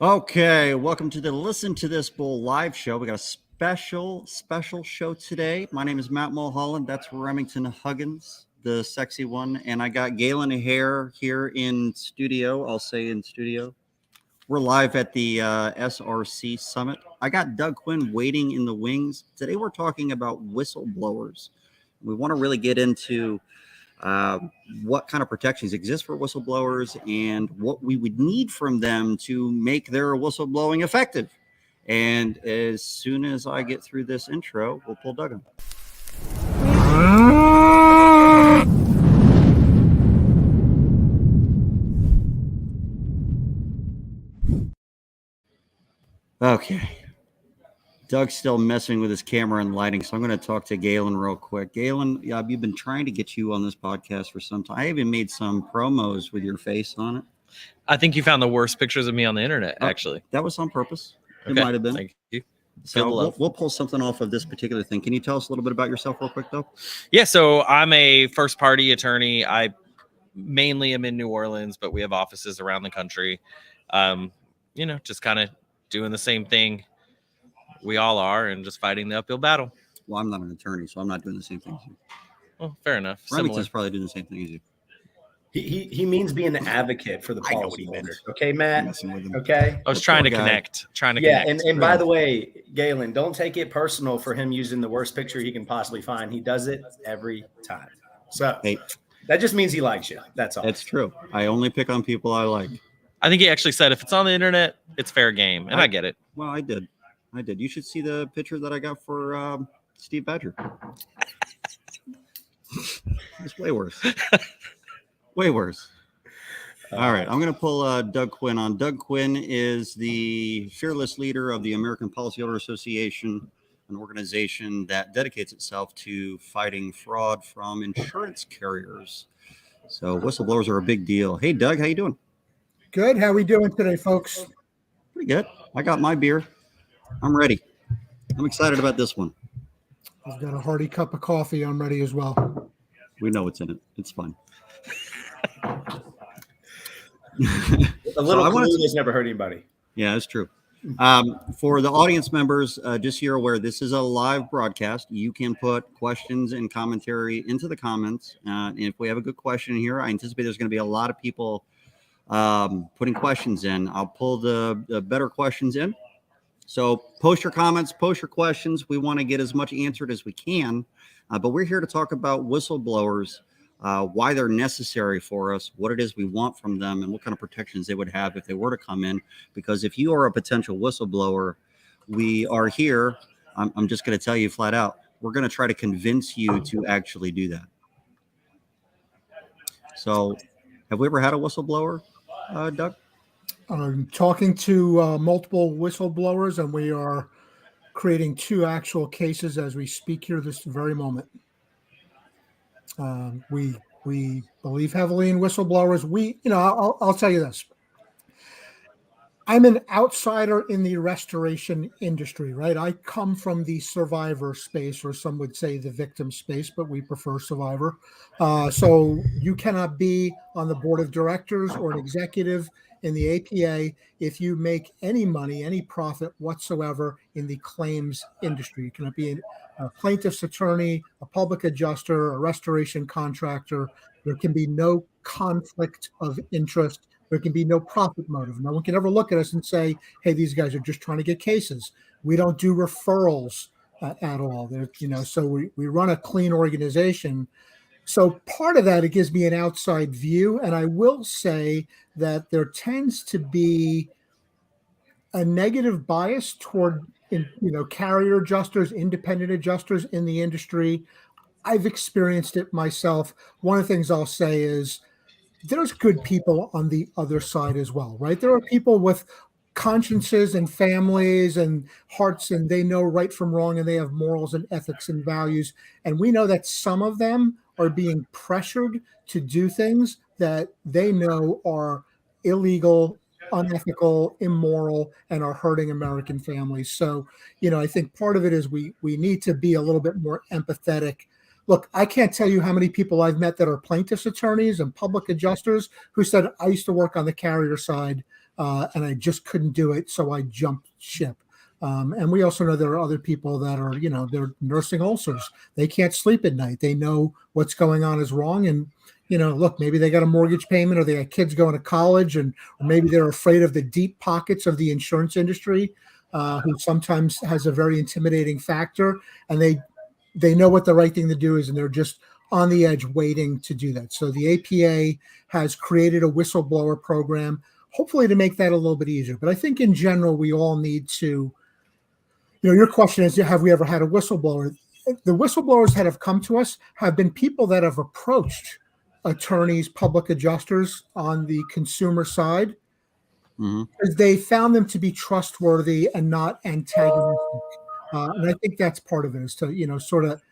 Okay, welcome to the Listen to This Bull live show. We got a special show today. My name is Matt Mulholland. That's Remington Huggins, the sexy one. And I got Galen Hare here in studio. I'll say in studio. We're live at the SRC Summit. I got Doug Quinn waiting in the wings. Today we're talking about whistleblowers. We want to really get into what kind of protections exist for whistleblowers and what we would need from them to make their whistleblowing effective. And as soon as I get through this intro, we'll pull Doug on. Okay. Doug's still messing with his camera and lighting, so I'm going to talk to Galen real quick. Galen, you've been trying to get you on this podcast for some time. I even made some promos with your face on it. I think you found the worst pictures of me on the internet, actually. That was on purpose. It Okay. might have been. Thank you. So we'll pull something off of this particular thing. Can you tell us a little bit about yourself real quick, though? Yeah, so I'm a first-party attorney. I mainly am in New Orleans, but we have offices around the country. Just kind of doing the same thing we all are and just fighting the uphill battle. Well, I'm not an attorney, so I'm not doing the same thing as you. Well, fair enough. Remington's probably doing the same thing as you. He means being an advocate for the policyholder. Okay, Matt? Okay? I was trying to connect. And by the way, Galen, don't take it personal for him using the worst picture he can possibly find. He does it every time. So that just means he likes you. That's all. It's true. I only pick on people I like. I think he actually said if it's on the internet, it's fair game, and I get it. Well, I did. You should see the picture that I got for Steve Badger. It's way worse. Way worse. All right. I'm going to pull Doug Quinn on. Doug Quinn is the fearless leader of the American Policyholder Association, an organization that dedicates itself to fighting fraud from insurance carriers. So whistleblowers are a big deal. Hey, Doug, how you doing? Good. How we doing today, folks? Pretty good. I got my beer. I'm ready. I'm excited about this one. I've got a hearty cup of coffee. I'm ready as well. We know what's in it. It's fun. A little clue has never hurt anybody. Yeah, that's true. For the audience members, just so you're aware, this is a live broadcast. You can put questions and commentary into the comments. And if we have a good question here, I anticipate there's going to be a lot of people putting questions in. I'll pull the better questions in. So post your comments, post your questions. We want to get as much answered as we can, but we're here to talk about whistleblowers, why they're necessary for us, what it is we want from them, and what kind of protections they would have if they were to come in. Because if you are a potential whistleblower, we are here. I'm just going to tell you flat out, we're going to try to convince you to actually do that. So have we ever had a whistleblower, Doug? I'm talking to multiple whistleblowers, and we are creating 2 actual cases as we speak here this very moment. We believe heavily in whistleblowers. I'll tell you this. I'm an outsider in the restoration industry, right? I come from the survivor space, or some would say the victim space, but we prefer survivor. So you cannot be on the board of directors or an executive in the APA if you make any money, any profit whatsoever in the claims industry. You cannot be a plaintiff's attorney, a public adjuster, a restoration contractor. There can be no conflict of interest. There can be no profit motive. No one can ever look at us and say, hey, these guys are just trying to get cases. We don't do referrals at all. So we run a clean organization. So part of that, it gives me an outside view. And I will say that there tends to be a negative bias toward, carrier adjusters, independent adjusters in the industry. I've experienced it myself. One of the things I'll say is there's good people on the other side as well, right? There are people with consciences and families and hearts, and they know right from wrong, and they have morals and ethics and values. And we know that some of them are being pressured to do things that they know are illegal, unethical, immoral, and are hurting American families. So, I think part of it is we need to be a little bit more empathetic. Look, I can't tell you how many people I've met that are plaintiffs' attorneys and public adjusters who said, I used to work on the carrier side. and I just couldn't do it, so I jumped ship. And we also know there are other people that are, they're nursing ulcers. They can't sleep at night. They know what's going on is wrong. And, look, maybe they got a mortgage payment, or they got kids going to college, or maybe they're afraid of the deep pockets of the insurance industry, who sometimes has a very intimidating factor. And they know what the right thing to do is, and they're just on the edge waiting to do that. So the APA has created a whistleblower program, hopefully to make that a little bit easier. But I think in general, we all need to, your question is, have we ever had a whistleblower? The whistleblowers that have come to us have been people that have approached attorneys, public adjusters on the consumer side, because they found them to be trustworthy and not antagonistic. And I think that's part of it, is to, sort of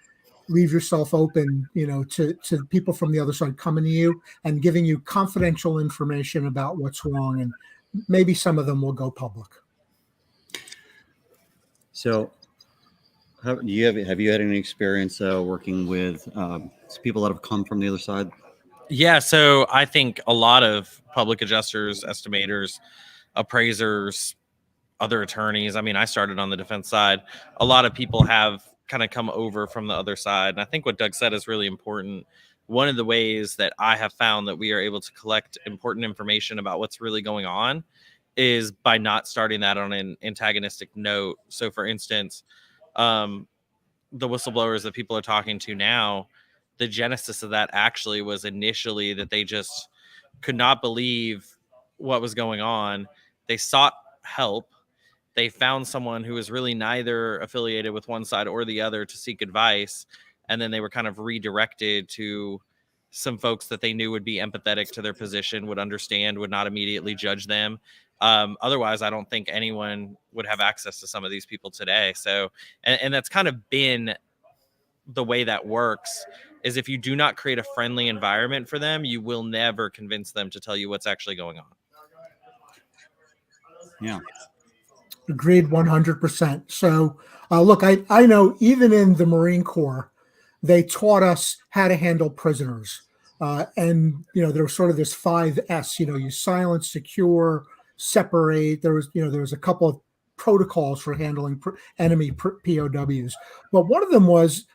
leave yourself open, to people from the other side coming to you and giving you confidential information about what's wrong. And maybe some of them will go public. So have you had any experience working with people that have come from the other side? Yeah, so I think a lot of public adjusters, estimators, appraisers, other attorneys, I mean, I started on the defense side. A lot of people have kind of come over from the other side. And I think what Doug said is really important. One of the ways that I have found that we are able to collect important information about what's really going on is by not starting that on an antagonistic note. So for instance, the whistleblowers that people are talking to now, the genesis of that actually was initially that they just could not believe what was going on. They sought help. They found someone who was really neither affiliated with one side or the other to seek advice. And then they were kind of redirected to some folks that they knew would be empathetic to their position, would understand, would not immediately judge them. Otherwise, I don't think anyone would have access to some of these people today. So, and that's kind of been the way that works, is if you do not create a friendly environment for them, you will never convince them to tell you what's actually going on. Yeah. Agreed 100%. So look, I know even in the Marine Corps, they taught us how to handle prisoners. And, there was sort of this 5S, you silence, secure, separate. There was a couple of protocols for handling enemy POWs. But one of them was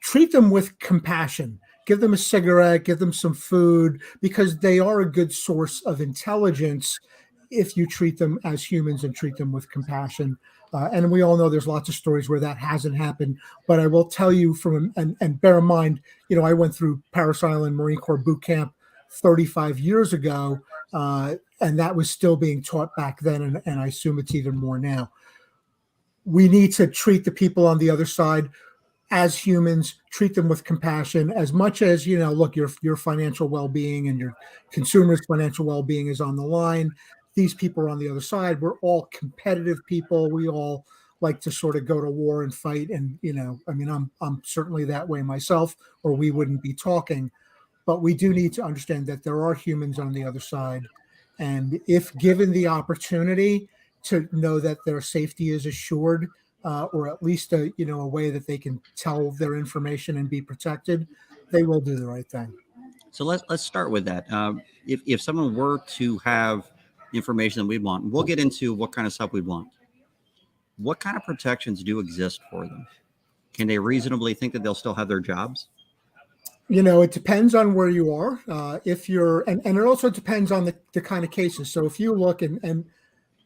treat them with compassion. Give them a cigarette, give them some food, because they are a good source of intelligence if you treat them as humans and treat them with compassion. And we all know there's lots of stories where that hasn't happened. But I will tell you and bear in mind, I went through Parris Island Marine Corps boot camp 35 years ago, and that was still being taught back then, and I assume it's even more now. We need to treat the people on the other side as humans, treat them with compassion, as much as, look, your financial well-being and your consumer's financial well-being is on the line. These people are on the other side. We're all competitive people. We all like to sort of go to war and fight. And, I'm certainly that way myself, or we wouldn't be talking. But we do need to understand that there are humans on the other side. And if given the opportunity to know that their safety is assured, or at least a way that they can tell their information and be protected, they will do the right thing. So let's start with that. If someone were to have information that we'd want, we'll get into what kind of stuff we'd want. What kind of protections do exist for them? Can they reasonably think that they'll still have their jobs? It depends on where you are. If you're, and it also depends on the kind of cases. So if you look and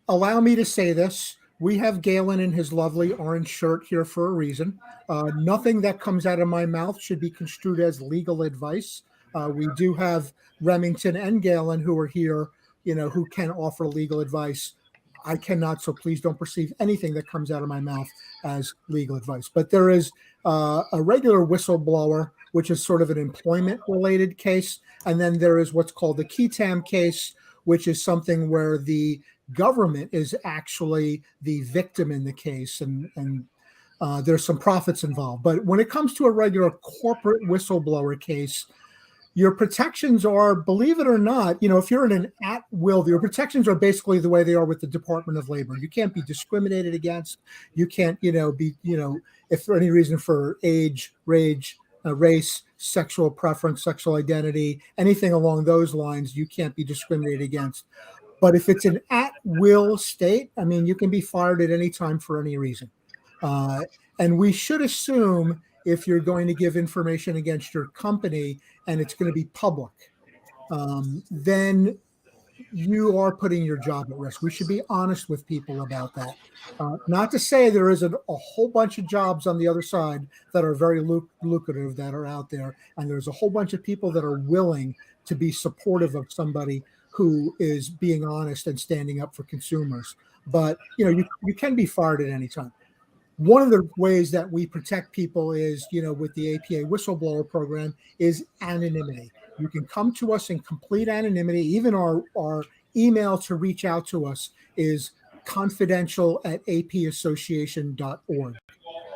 allow me to say this, we have Galen in his lovely orange shirt here for a reason. Nothing that comes out of my mouth should be construed as legal advice. We do have Remington and Galen who are here, who can offer legal advice. I cannot, so please don't perceive anything that comes out of my mouth as legal advice. But there is a regular whistleblower, which is sort of an employment-related case. And then there is what's called the KETAM case, which is something where the government is actually the victim in the case, and there's some profits involved. But when it comes to a regular corporate whistleblower case, your protections are, believe it or not, if you're in an at-will, your protections are basically the way they are with the Department of Labor. You can't be discriminated against. You can't, if for any reason for age, race, sexual preference, sexual identity, anything along those lines, you can't be discriminated against. But if it's an at-will state, I mean, you can be fired at any time for any reason. And we should assume if you're going to give information against your company and it's going to be public, then you are putting your job at risk. We should be honest with people about that. Not to say there isn't a whole bunch of jobs on the other side that are very lucrative that are out there. And there's a whole bunch of people that are willing to be supportive of somebody who is being honest and standing up for consumers. But, you can be fired at any time. One of the ways that we protect people is, with the APA whistleblower program, is anonymity. You can come to us in complete anonymity. Even our email to reach out to us is confidential@apassociation.org.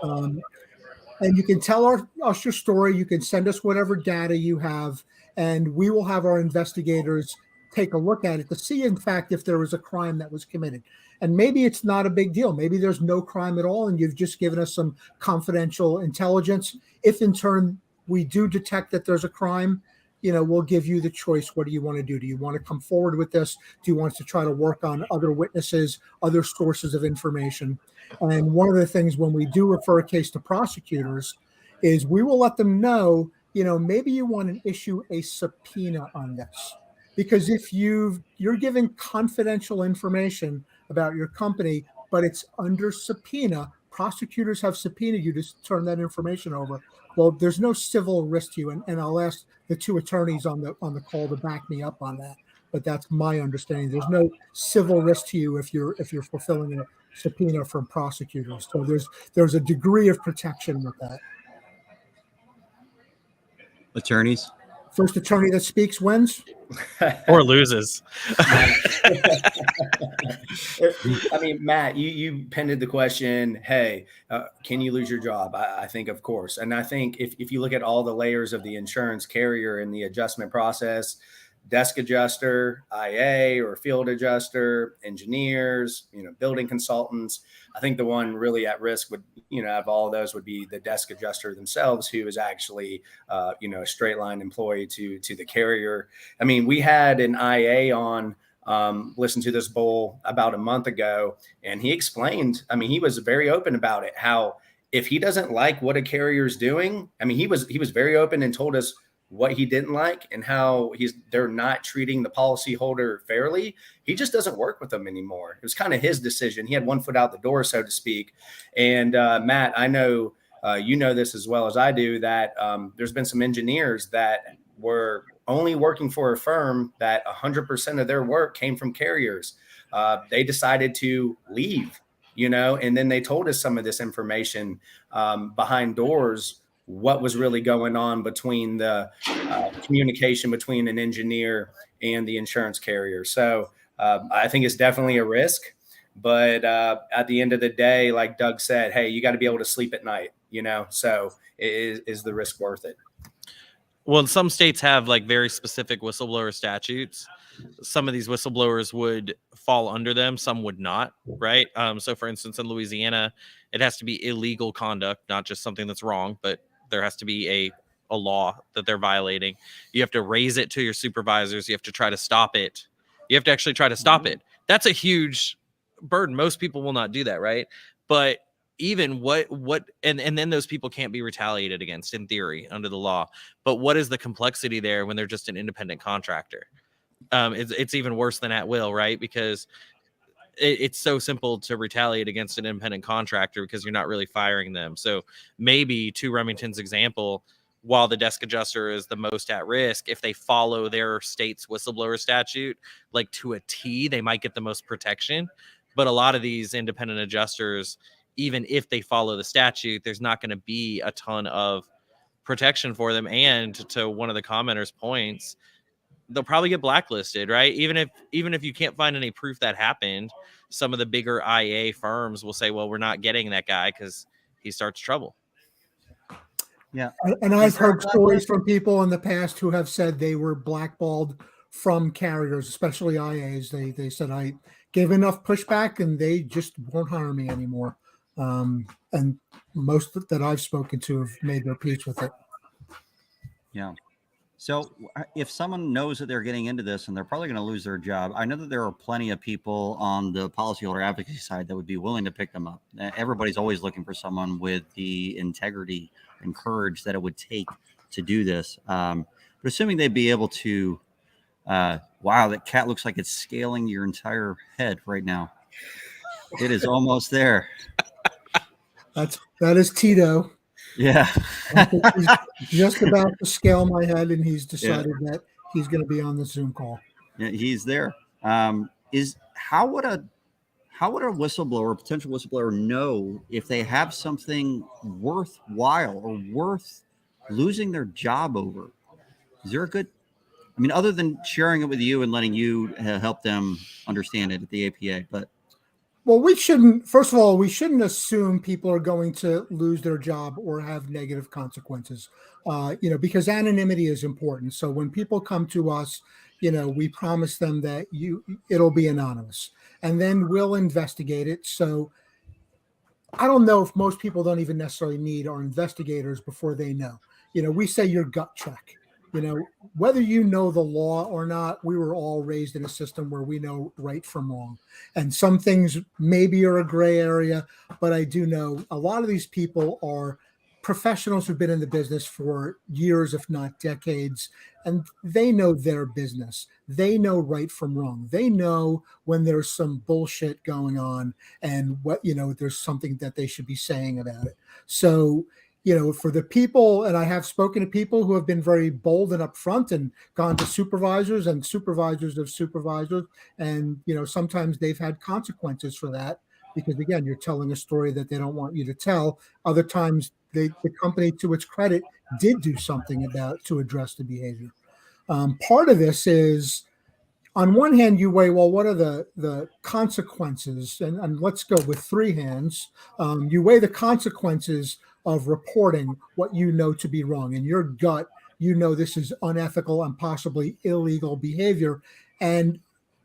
And you can tell us your story. You can send us whatever data you have, and we will have our investigators take a look at it to see, in fact, if there was a crime that was committed. And maybe it's not a big deal. Maybe there's no crime at all, and you've just given us some confidential intelligence. If in turn we do detect that there's a crime, we'll give you the choice. What do you want to do? Do you want to come forward with this? Do you want us to try to work on other witnesses, other sources of information? And one of the things when we do refer a case to prosecutors is we will let them know, maybe you want to issue a subpoena on this. Because if you're giving confidential information about your company, but it's under subpoena, prosecutors have subpoenaed you to turn that information over. Well, there's no civil risk to you, and I'll ask the two attorneys on the call to back me up on that. But that's my understanding. There's no civil risk to you if you're fulfilling a subpoena from prosecutors. So there's a degree of protection with that. Attorneys? First attorney that speaks wins. Or loses. I mean, Matt, you pended the question, hey, can you lose your job? I think, of course. And I think if you look at all the layers of the insurance carrier in the adjustment process, desk adjuster, IA or field adjuster, engineers, building consultants, I think the one really at risk would, of all of those would be the desk adjuster themselves, who is actually, a straight line employee to the carrier. I mean, we had an IA on, listen to this bull about a month ago, and he explained, I mean, he was very open about it, how if he doesn't like what a carrier is doing, I mean, he was very open and told us what he didn't like and how they're not treating the policyholder fairly. He just doesn't work with them anymore. It was kind of his decision. He had one foot out the door, so to speak. And Matt, I know you know this as well as I do, that there's been some engineers that were only working for a firm that 100% of their work came from carriers. They decided to leave, and then they told us some of this information behind doors, what was really going on between the communication between an engineer and the insurance carrier. So I think it's definitely a risk, but at the end of the day, like Doug said, hey, you got to be able to sleep at night, so is the risk worth it? Well, some states have like very specific whistleblower statutes. Some of these whistleblowers would fall under them. Some would not. Right. So for instance, in Louisiana, it has to be illegal conduct, not just something that's wrong, but there has to be a law that they're violating. You have to raise it to your supervisors. You have to try to stop it. You have to actually try to stop it. That's a huge burden. Most people will not do that, right? But even and then those people can't be retaliated against in theory under the law. But what is the complexity there when they're just an independent contractor? It's even worse than at will, right? Because it's so simple to retaliate against an independent contractor because you're not really firing them. So maybe, to Remington's example, while the desk adjuster is the most at risk, if they follow their state's whistleblower statute, like to a T, they might get the most protection. But a lot of these independent adjusters, even if they follow the statute, there's not going to be a ton of protection for them. And to one of the commenters' points, they'll probably get blacklisted, right? Even if you can't find any proof that happened, some of the bigger IA firms will say, well, we're not getting that guy because he starts trouble. Yeah. And I've heard stories from people in the past who have said they were blackballed from carriers, especially IAs. They said, I gave enough pushback and they just won't hire me anymore. And most that I've spoken to have made their peace with it. Yeah. So if someone knows that they're getting into this and they're probably going to lose their job, I know that there are plenty of people on the policyholder advocacy side that would be willing to pick them up. Everybody's always looking for someone with the integrity and courage that it would take to do this. But assuming they'd be able to, wow, that cat looks like it's scaling your entire head right now. It is almost there. That is Tito. Yeah. He's just about to scale my head, and he's decided that he's going to be on the Zoom call. Yeah, he's there. How would a whistleblower, potential whistleblower, know if they have something worthwhile or worth losing their job over? Is there a good, I mean, other than sharing it with you and letting you help them understand it at the APA, but well, first of all, we shouldn't assume people are going to lose their job or have negative consequences, because anonymity is important. So when people come to us, we promise them that it'll be anonymous, and then we'll investigate it. So I don't know if most people don't even necessarily need our investigators before they know. We say your gut check. Whether you know the law or not, we were all raised in a system where we know right from wrong. And some things maybe are a gray area, but I do know a lot of these people are professionals who've been in the business for years, if not decades, and they know their business. They know right from wrong. They know when there's some bullshit going on and there's something that they should be saying about it. So, for the people, and I have spoken to people who have been very bold and upfront and gone to supervisors and supervisors of supervisors. And, sometimes they've had consequences for that because, again, you're telling a story that they don't want you to tell. Other times the company, to its credit, did do something to address the behavior. Part of this is, on one hand, you weigh, well, what are the consequences? And let's go with three hands. You weigh the consequences of reporting what you know to be wrong. In your gut, this is unethical and possibly illegal behavior. And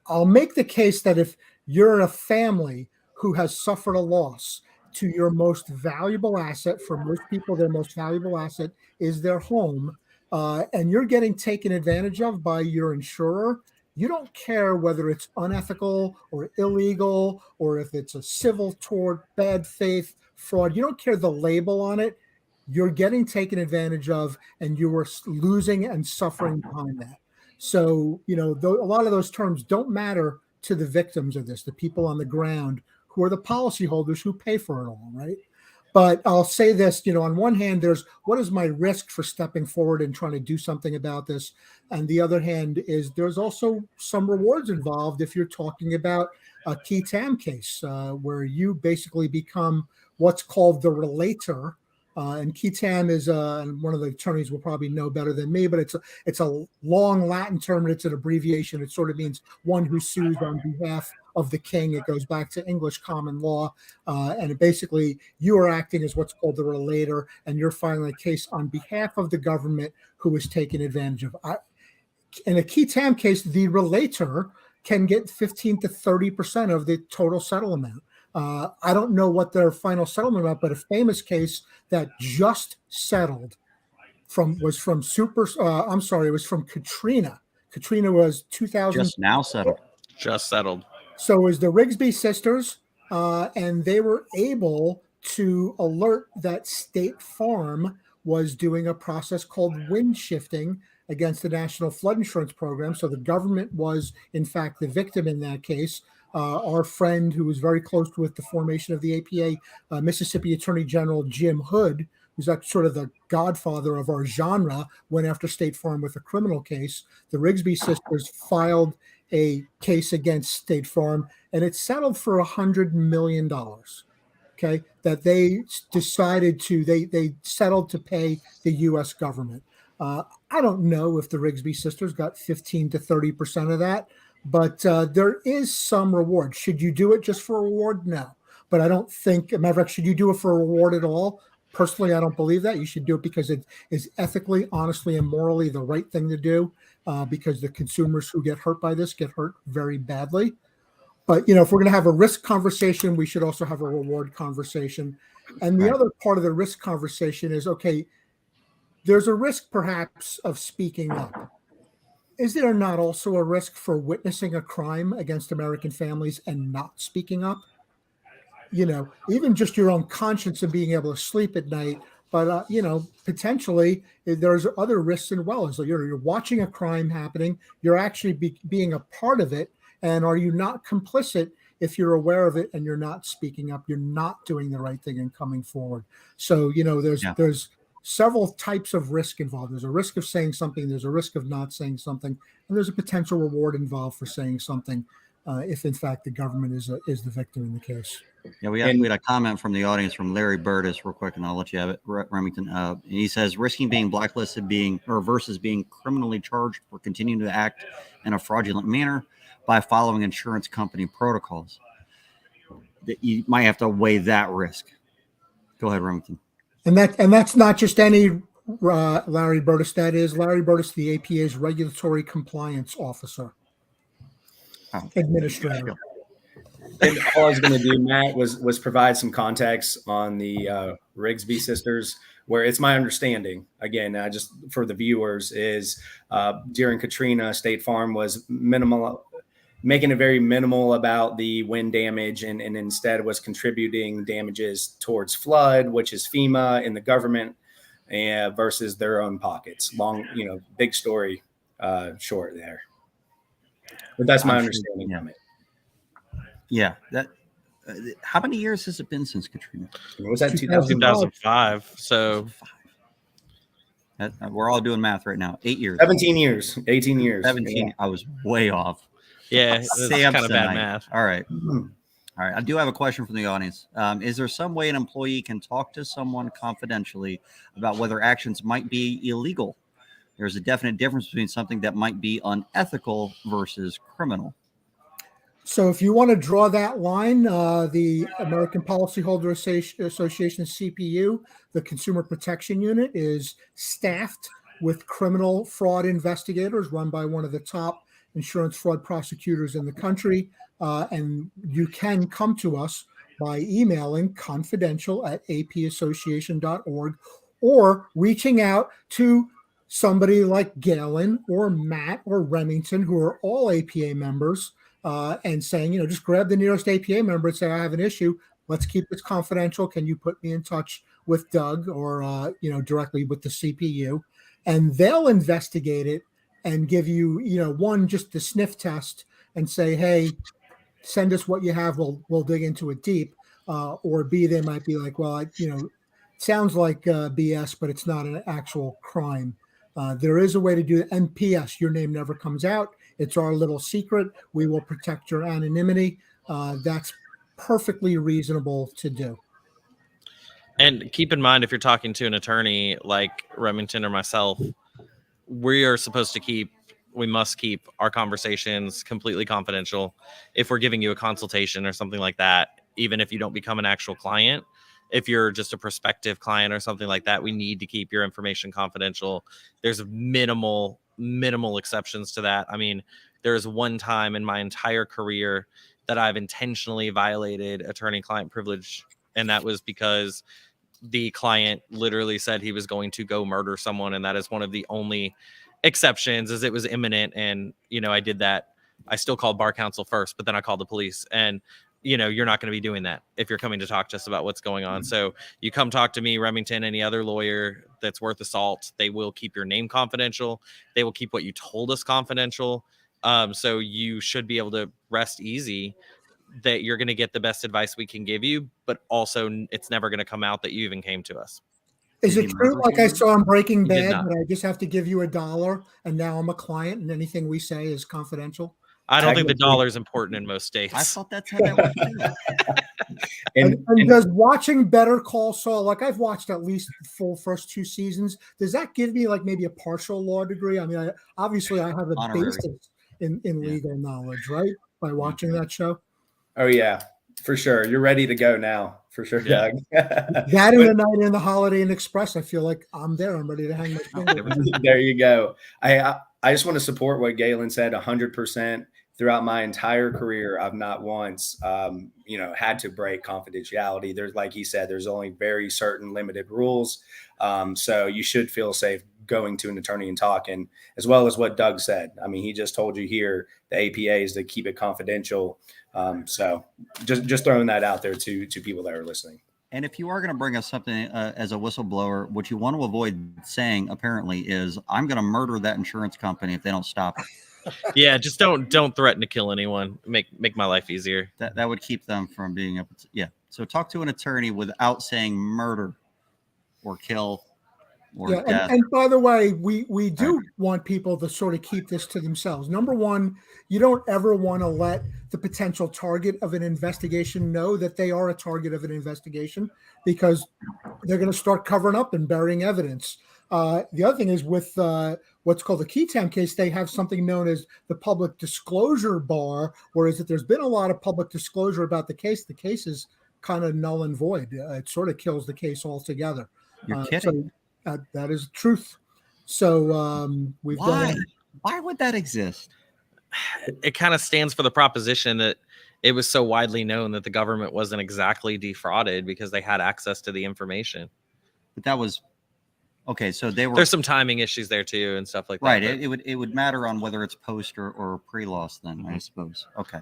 I'll make the case that if you're a family who has suffered a loss to your most valuable asset, for most people, their most valuable asset is their home, and you're getting taken advantage of by your insurer, you don't care whether it's unethical or illegal or if it's a civil tort, bad faith, fraud. You don't care the label on it. You're getting taken advantage of, and you are losing and suffering behind that. So, a lot of those terms don't matter to the victims of this, the people on the ground who are the policyholders who pay for it all, right? But I'll say this, on one hand, there's what is my risk for stepping forward and trying to do something about this? And the other hand is there's also some rewards involved if you're talking about a key TAM case where you basically become what's called the relator. And key TAM is, and one of the attorneys will probably know better than me, but it's a long Latin term and it's an abbreviation. It sort of means one who sues on behalf of the king. It goes back to English common law. And basically you are acting as what's called the relator, and you're filing a case on behalf of the government who is taken advantage of. In a key TAM case, the relator can get 15 to 30% of the total settle amount. I don't know what their final settlement amount, but a famous case that just settled was from Katrina. Katrina was 2000. Just now settled. Just settled. So it was the Rigsby sisters, and they were able to alert that State Farm was doing a process called wind shifting against the National Flood Insurance Program. So the government was, in fact, the victim in that case. Our friend who was very close with the formation of the APA, Mississippi Attorney General Jim Hood, who's sort of the godfather of our genre, went after State Farm with a criminal case. The Rigsby sisters filed a case against State Farm, and it settled for $100 million. Okay, that they decided they settled to pay the U.S. government. I don't know if the Rigsby sisters got 15 to 30% of that, but there is some reward. Should you do it just for a reward? No. But I don't think, matter of fact, should you do it for a reward at all? Personally, I don't believe that. You should do it because it is ethically, honestly, and morally the right thing to do, because the consumers who get hurt by this get hurt very badly. But, if we're going to have a risk conversation, we should also have a reward conversation. And the other part of the risk conversation is, okay, there's a risk perhaps of speaking up. Is there not also a risk for witnessing a crime against American families and not speaking up? Even just your own conscience of being able to sleep at night. But, potentially there's other risks as well. So you're watching a crime happening. You're actually being a part of it. And are you not complicit if you're aware of it and you're not speaking up? You're not doing the right thing and coming forward. So, there's several types of risk involved. There's a risk of saying something. There's a risk of not saying something. And there's a potential reward involved for saying something if, in fact, the government is the victim in the case. Yeah, we had a comment from the audience from Larry Burtis real quick, and I'll let you have it, Remington. He says, risking being blacklisted versus being criminally charged for continuing to act in a fraudulent manner by following insurance company protocols. You might have to weigh that risk. Go ahead, Remington. And that's not just any Larry Burtis. That is Larry Burtis, the APA's regulatory compliance officer, administrator. And all I was going to do, Matt, was provide some context on the Rigsby sisters, where it's my understanding, again, just for the viewers, is during Katrina, State Farm was making it very minimal about the wind damage, and instead was contributing damages towards flood, which is FEMA and the government, versus their own pockets. Long, big story short there. But that's my understanding of it. Yeah. That. How many years has it been since Katrina? Was that 2005? So we're all doing math right now. 8 years. 17 years. 18 years. 17. Yeah. I was way off. Yeah, it's kind of bad math. All right. All right. I do have a question from the audience. Is there some way an employee can talk to someone confidentially about whether actions might be illegal? There's a definite difference between something that might be unethical versus criminal. So if you want to draw that line, the American Policyholder Association, CPU, the Consumer Protection Unit, is staffed with criminal fraud investigators run by one of the top insurance fraud prosecutors in the country. And you can come to us by emailing confidential@apassociation.org or reaching out to somebody like Galen or Matt or Remington, who are all APA members, and saying, just grab the nearest APA member and say, I have an issue. Let's keep this confidential. Can you put me in touch with Doug or, directly with the CPU? And they'll investigate it and give you, one, just the sniff test and say, hey, send us what you have. We'll dig into it deep. Or B, they might be like, well, sounds like BS, but it's not an actual crime. There is a way to do it. And PS, your name never comes out. It's our little secret. We will protect your anonymity. That's perfectly reasonable to do. And keep in mind, if you're talking to an attorney like Remington or myself, we must keep our conversations completely confidential. If we're giving you a consultation or something like that, even if you don't become an actual client, if you're just a prospective client or something like that, we need to keep your information confidential. There's minimal exceptions to that. I mean, there's one time in my entire career that I've intentionally violated attorney-client privilege, and that was because the client literally said he was going to go murder someone, and that is one of the only exceptions, as it was imminent. And I did that. I still called bar counsel first, but then I called the police. And you're not going to be doing that if you're coming to talk to us about what's going on. So you come talk to me, Remington, any other lawyer that's worth the salt. They will keep your name confidential. They will keep what you told us confidential. So you should be able to rest easy that you're going to get the best advice we can give you, but also it's never going to come out that you even came to us. Is it true, like I saw in Breaking Bad, that I just have to give you $1 and now I'm a client and anything we say is confidential? I don't think the dollar is important in most states. I thought that's how that worked too. And does watching Better Call Saul, like I've watched at least the full first 2 seasons, does that give me like maybe a partial law degree? I mean, obviously I have a basis in legal knowledge, right? By watching that show. Oh yeah, for sure. You're ready to go now, for sure, Doug. That and the Night in the Holiday Inn Express, I feel like I'm there. I'm ready to hang my finger. There you go. I just want to support what Galen said 100%. throughout my entire career, I've not once, had to break confidentiality. There's, like he said, there's only very certain limited rules. So you should feel safe going to an attorney and talking, as well as what Doug said. I mean, he just told you here, the APA is to keep it confidential. So just throwing that out there to people that are listening. And if you are going to bring us something as a whistleblower, what you want to avoid saying apparently is, I'm going to murder that insurance company if they don't stop it. Yeah, just don't threaten to kill anyone. Make my life easier. That would keep them from being able to. Yeah. So talk to an attorney without saying murder or kill or death. And by the way, we do want people to sort of keep this to themselves. Number one, you don't ever want to let the potential target of an investigation know that they are a target of an investigation, because they're going to start covering up and burying evidence. The other thing is with what's called the Keaton case, they have something known as the public disclosure bar, whereas if there's been a lot of public disclosure about the case is kind of null and void. It sort of kills the case altogether. You're kidding. So, that is truth. So we've done. Why would that exist? It kind of stands for the proposition that it was so widely known that the government wasn't exactly defrauded because they had access to the information. But that was okay. So they were. There's some timing issues there too and stuff like that. Right. It would matter on whether it's post or pre-loss then, I suppose. Okay.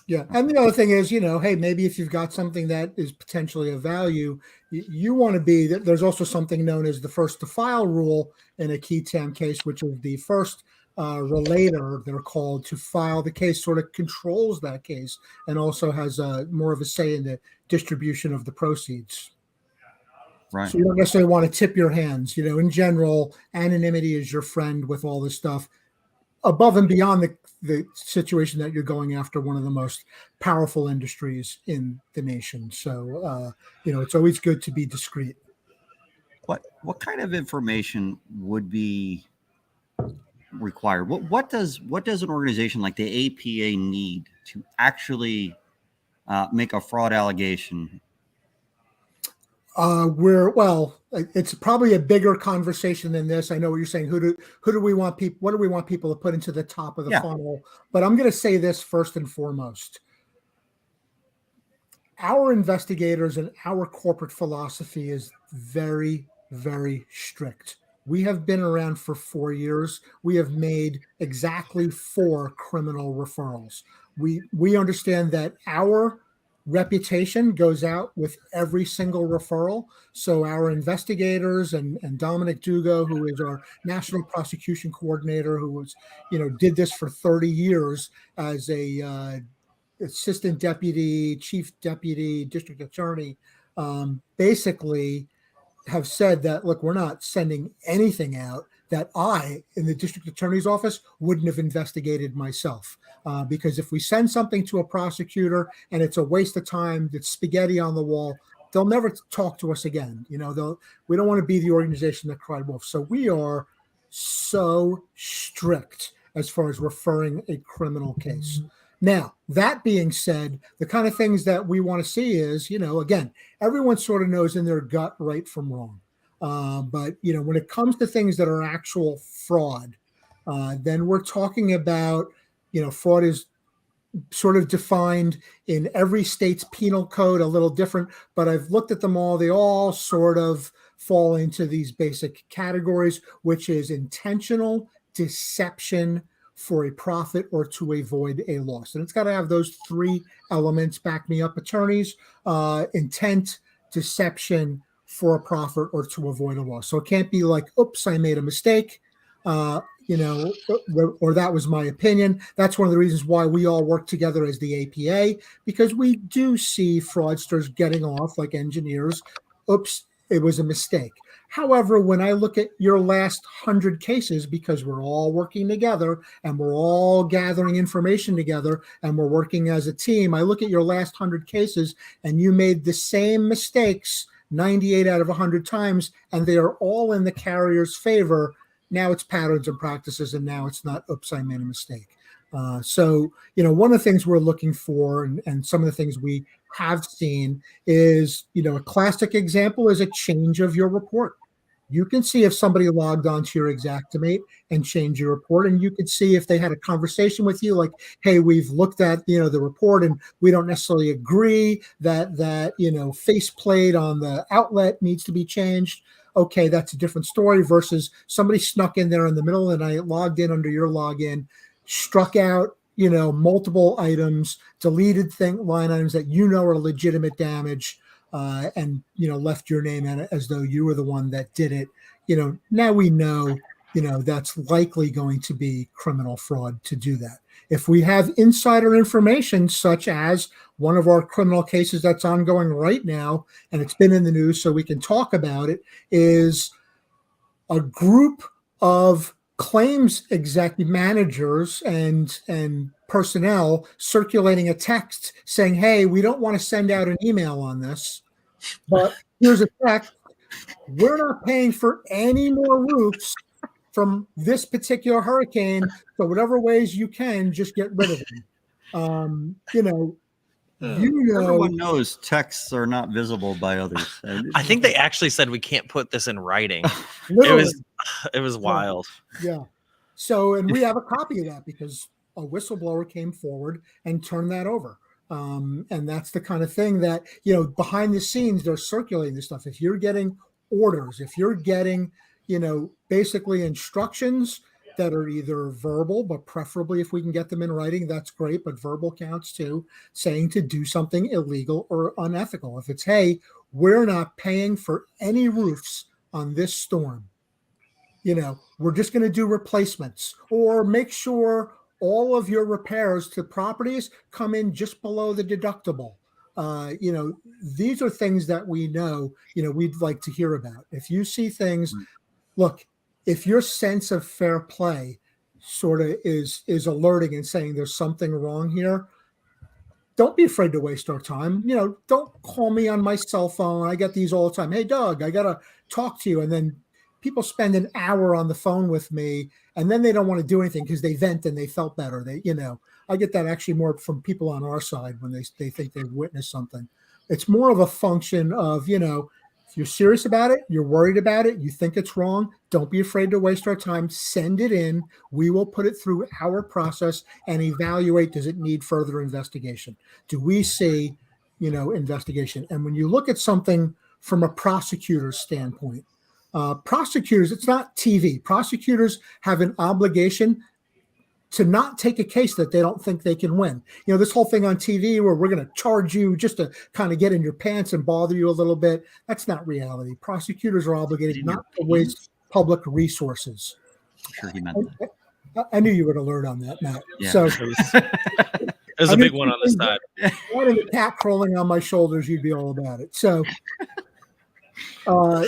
Yeah. And the other thing is, hey, maybe if you've got something that is potentially of value, you want to be that. There's also something known as the first to file rule in a Keaton case, which is the first relator, they're called, to file the case, sort of controls that case and also has more of a say in the distribution of the proceeds. Right. So you don't necessarily want to tip your hands. In general, anonymity is your friend with all this stuff, above and beyond the situation that you're going after one of the most powerful industries in the nation. So, it's always good to be discreet. What kind of information would be required? What does an organization like the APA need to actually make a fraud allegation? It's probably a bigger conversation than this. I know what you're saying. Who do we want people? What do we want people to put into the top of the funnel? But I'm going to say this first and foremost. Our investigators and our corporate philosophy is very, very strict. We have been around for 4 years. We have made exactly 4 criminal referrals. We understand that our reputation goes out with every single referral. So our investigators and Dominic Dugo, who is our national prosecution coordinator, who was, did this for 30 years as a assistant deputy, chief deputy, district attorney, basically have said that, look, we're not sending anything out that I, in the district attorney's office, wouldn't have investigated myself. Because if we send something to a prosecutor and it's a waste of time, it's spaghetti on the wall, they'll never talk to us again. We don't want to be the organization that cried wolf. So we are so strict as far as referring a criminal case. Now, that being said, the kind of things that we want to see is, again, everyone sort of knows in their gut right from wrong. But, when it comes to things that are actual fraud, then we're talking about, fraud is sort of defined in every state's penal code a little different, but I've looked at them all. They all sort of fall into these basic categories, which is intentional deception for a profit or to avoid a loss. And it's got to have those 3 elements. Back me up, attorneys: intent, deception for a profit or to avoid a loss. So it can't be like, oops, I made a mistake, or that was my opinion. That's one of the reasons why we all work together as the APA, because we do see fraudsters getting off like engineers. Oops, it was a mistake. However, when I look at your last 100 cases, because we're all working together and we're all gathering information together and we're working as a team, I look at your last 100 cases and you made the same mistakes 98 out of 100 times, and they are all in the carrier's favor. Now it's patterns and practices, and now it's not, oops, I made a mistake. So, one of the things we're looking for and some of the things we have seen is, a classic example is a change of your report. You can see if somebody logged onto your Xactimate and changed your report, and you could see if they had a conversation with you, like, "Hey, we've looked at the report, and we don't necessarily agree that faceplate on the outlet needs to be changed." Okay, that's a different story versus somebody snuck in there in the middle of the night, logged in under your login, struck out multiple items, deleted line items that are legitimate damage. And left your name in it as though you were the one that did it. Now we know that's likely going to be criminal fraud to do that. If we have insider information, such as one of our criminal cases that's ongoing right now, and it's been in the news, so we can talk about it, is a group of claims executive managers and personnel circulating a text saying, "Hey, we don't want to send out an email on this, but here's a text. We're not paying for any more roofs from this particular hurricane. So whatever ways you can, just get rid of them." Everyone knows texts are not visible by others. I think they actually said we can't put this in writing. It was wild. Yeah. So, and we have a copy of that because a whistleblower came forward and turned that over. And that's the kind of thing that, behind the scenes, they're circulating this stuff. If you're getting orders, if you're getting, basically instructions that are either verbal, but preferably if we can get them in writing, that's great. But verbal counts too, saying to do something illegal or unethical. If it's, "Hey, we're not paying for any roofs on this storm. We're just going to do replacements, or make sure all of your repairs to properties come in just below the deductible." These are things that we know, we'd like to hear about. If you see things, look, if your sense of fair play sort of is alerting and saying there's something wrong here, don't be afraid to waste our time. Don't call me on my cell phone. I get these all the time. "Hey, Doug, I got to talk to you." And then people spend an hour on the phone with me, and then they don't want to do anything because they vent and they felt better. I get that actually more from people on our side when they think they've witnessed something. It's more of a function of, if you're serious about it, you're worried about it, you think it's wrong, don't be afraid to waste our time. Send it in. We will put it through our process and evaluate, does it need further investigation? Do we see, investigation? And when you look at something from a prosecutor's standpoint, prosecutors, it's not TV. Prosecutors have an obligation to not take a case that they don't think they can win. This whole thing on TV where we're going to charge you just to kind of get in your pants and bother you a little bit, that's not reality. Prosecutors are obligated not to waste public resources. I'm sure he meant that. I knew you would alert on that, Matt. Yeah. So It was a big one on the side. One of the cat crawling on my shoulders, you'd be all about it. So a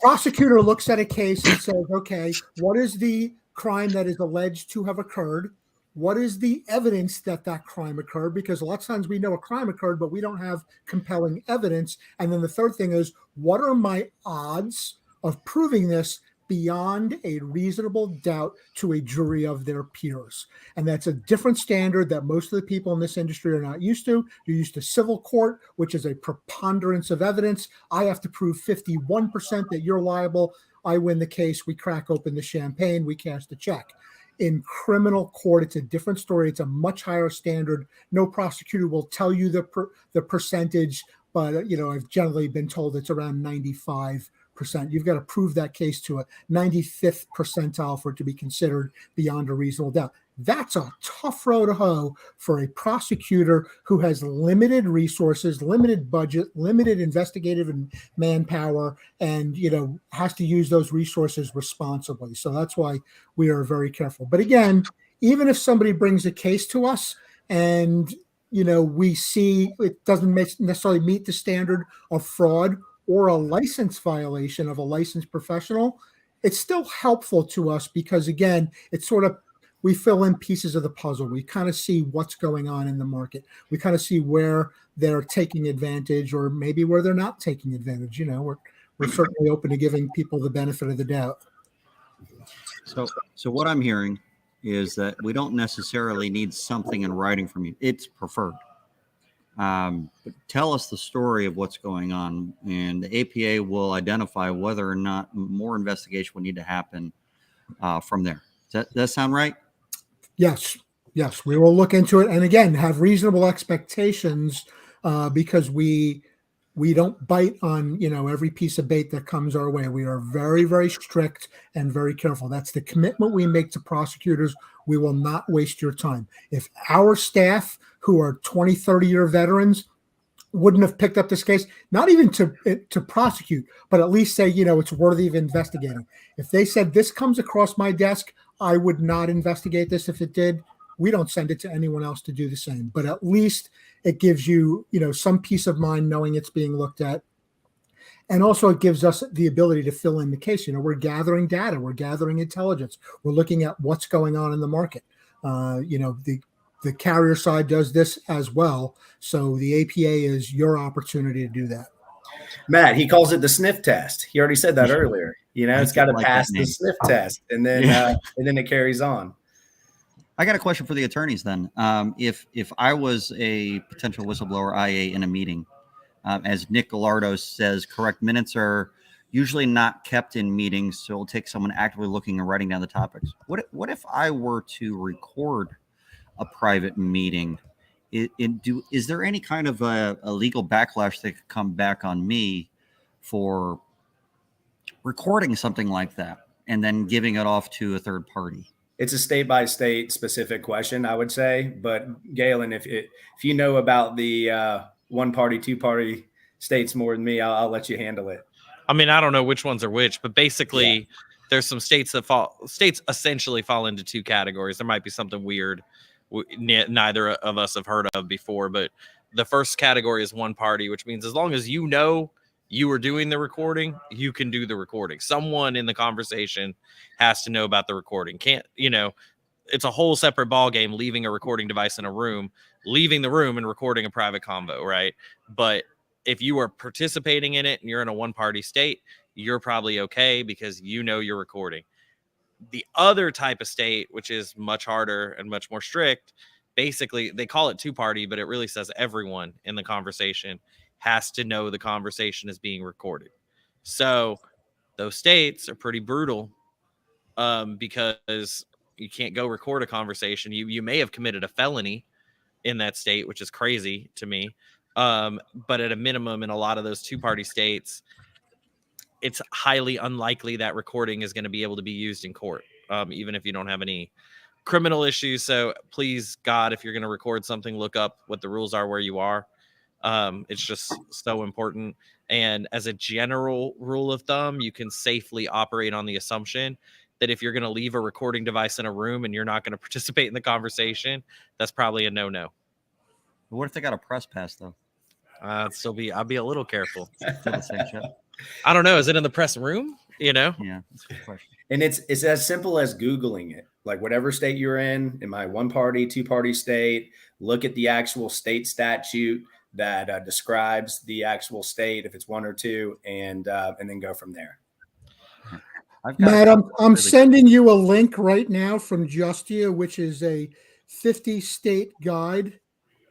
prosecutor looks at a case and says, "Okay, what is the crime that is alleged to have occurred? What is the evidence that crime occurred?" Because a lot of times we know a crime occurred, but we don't have compelling evidence. And then the third thing is, what are my odds of proving this beyond a reasonable doubt to a jury of their peers? And that's a different standard that most of the people in this industry are not used to. You're used to civil court, which is a preponderance of evidence. I have to prove 51% that you're liable. I win the case. We crack open the champagne. We cash the check. In criminal court, it's a different story. It's a much higher standard. No prosecutor will tell you the percentage, but I've generally been told it's around 95%. You've got to prove that case to a 95th percentile for it to be considered beyond a reasonable doubt. That's a tough row to hoe for a prosecutor who has limited resources, limited budget, limited investigative and manpower, and has to use those resources responsibly. So that's why we are very careful. But again, even if somebody brings a case to us and we see it doesn't necessarily meet the standard of fraud or a license violation of a licensed professional, it's still helpful to us because, again, it's sort of, we fill in pieces of the puzzle. We kind of see what's going on in the market. We kind of see where they're taking advantage or maybe where they're not taking advantage. We're certainly open to giving people the benefit of the doubt. So what I'm hearing is that we don't necessarily need something in writing from you. It's preferred. But tell us the story of what's going on, and the APA will identify whether or not more investigation will need to happen from there. Does that sound right? Yes, we will look into it, and again, have reasonable expectations because we don't bite on every piece of bait that comes our way. We are very, very strict and very careful. That's the commitment we make to prosecutors. We will not waste your time. If our staff, who are 20, 30-year veterans, wouldn't have picked up this case, not even to prosecute, but at least say, it's worthy of investigating. If they said this comes across my desk, I would not investigate this. If it did, we don't send it to anyone else to do the same. But at least it gives you, some peace of mind knowing it's being looked at. And also it gives us the ability to fill in the case. We're gathering data, we're gathering intelligence, we're looking at what's going on in the market. The carrier side does this as well. So the APA is your opportunity to do that. Matt, he calls it the sniff test. He already said that earlier. It's got to pass the sniff test, and then it carries on. I got a question for the attorneys then. If I was a potential whistleblower IA in a meeting, as Nick Gallardo says, correct minutes are usually not kept in meetings, so it'll take someone actively looking and writing down the topics. What if I were to record a private meeting? Is there any kind of a legal backlash that could come back on me for recording something like that and then giving it off to a third party? It's a state by state specific question, I would say. But Galen, if you know about the one party, two party states more than me, I'll let you handle it. I mean, I don't know which ones are which, but basically there's some states states essentially fall into two categories. There might be something weird neither of us have heard of before, but the first category is one party, which means as long as you know you are doing the recording, you can do the recording. Someone in the conversation has to know about the recording. It's a whole separate ball game leaving a recording device in a room, leaving the room and recording a private convo, right? But if you are participating in it and you're in a one-party state, you're probably okay because you're recording. The other type of state, which is much harder and much more strict, basically they call it two-party, but it really says everyone in the conversation has to know the conversation is being recorded. So those states are pretty brutal because you can't go record a conversation. You may have committed a felony in that state, which is crazy to me. But at a minimum, in a lot of those two-party states, it's highly unlikely that recording is going to be able to be used in court, even if you don't have any criminal issues. So please, God, if you're going to record something, look up what the rules are where you are. It's just so important. And as a general rule of thumb, you can safely operate on the assumption that if you're going to leave a recording device in a room and you're not going to participate in the conversation, that's probably a no-no. What if they got a press pass though? I'll be a little careful. Still the same shit. I don't know. Is it in the press room? Yeah, that's a good question. And it's as simple as Googling it. Like whatever state you're in my one party, two party state, look at the actual state statute that describes the actual state, if it's one or two, and then go from there. Matt, I'm sending you a link right now from Justia, which is a 50-state guide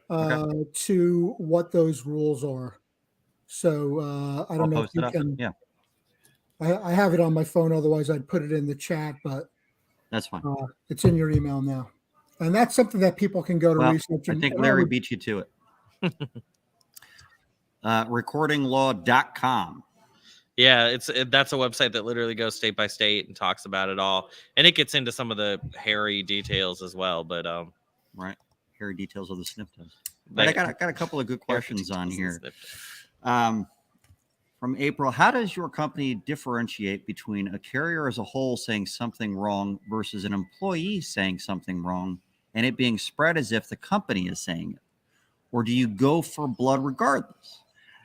to what those rules are. So I don't know if you can. Yeah, I have it on my phone. Otherwise, I'd put it in the chat. But that's fine. It's in your email now, and that's something that people can go to research. I think Larry beat you to it. Recordinglaw.com. Yeah, that's a website that literally goes state by state and talks about it all, and it gets into some of the hairy details as well. But right, hairy details of the sniff test. But I got a couple of good questions on here. From April, how does your company differentiate between a carrier as a whole saying something wrong versus an employee saying something wrong and it being spread as if the company is saying it? Or do you go for blood regardless?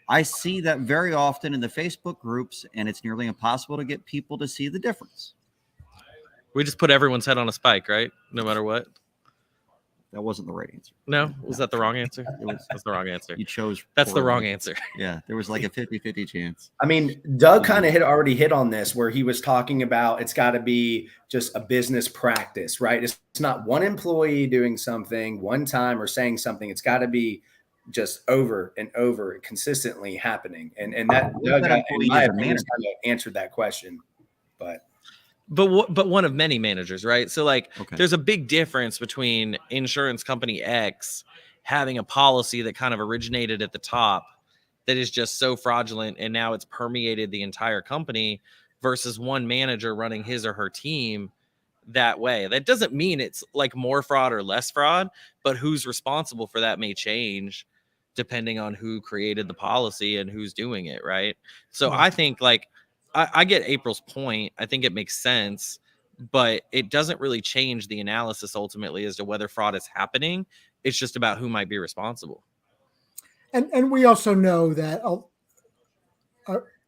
I see that very often in the Facebook groups, and it's nearly impossible to get people to see the difference. We just put everyone's head on a spike, right? No matter what. That wasn't the right answer. No? Was that the wrong answer? That's the wrong answer. You chose. That's the wrong answer. Yeah, there was like a 50-50 chance. I mean, Doug kind of already hit on this where he was talking about it's got to be just a business practice, right? It's not one employee doing something one time or saying something. It's got to be just over and over consistently happening. And that, What if Doug, that employee in my is a opinion, manager? kind of answered that question. But one of many managers, right? So like Okay. there's a big difference between insurance company X having a policy that kind of originated at the top that is just so fraudulent and now it's permeated the entire company versus one manager running his or her team that way. That doesn't mean it's like more fraud or less fraud, but who's responsible for that may change depending on who created the policy and who's doing it, right? So Yeah. I think like I get April's point. I think it makes sense, but it doesn't really change the analysis ultimately as to whether fraud is happening. It's just about who might be responsible. And we also know that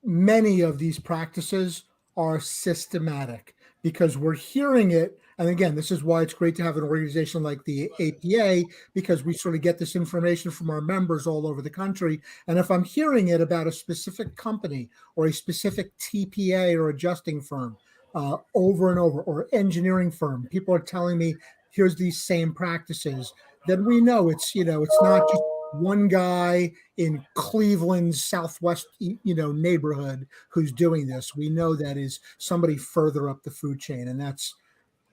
many of these practices are systematic because we're hearing it. And again, this is why it's great to have an organization like the APA, because we sort of get this information from our members all over the country. And if I'm hearing it about a specific company or a specific TPA or adjusting firm over and over, or engineering firm, people are telling me, here's these same practices, then we know it's not just one guy in Cleveland's Southwest, neighborhood who's doing this. We know that is somebody further up the food chain, and that's,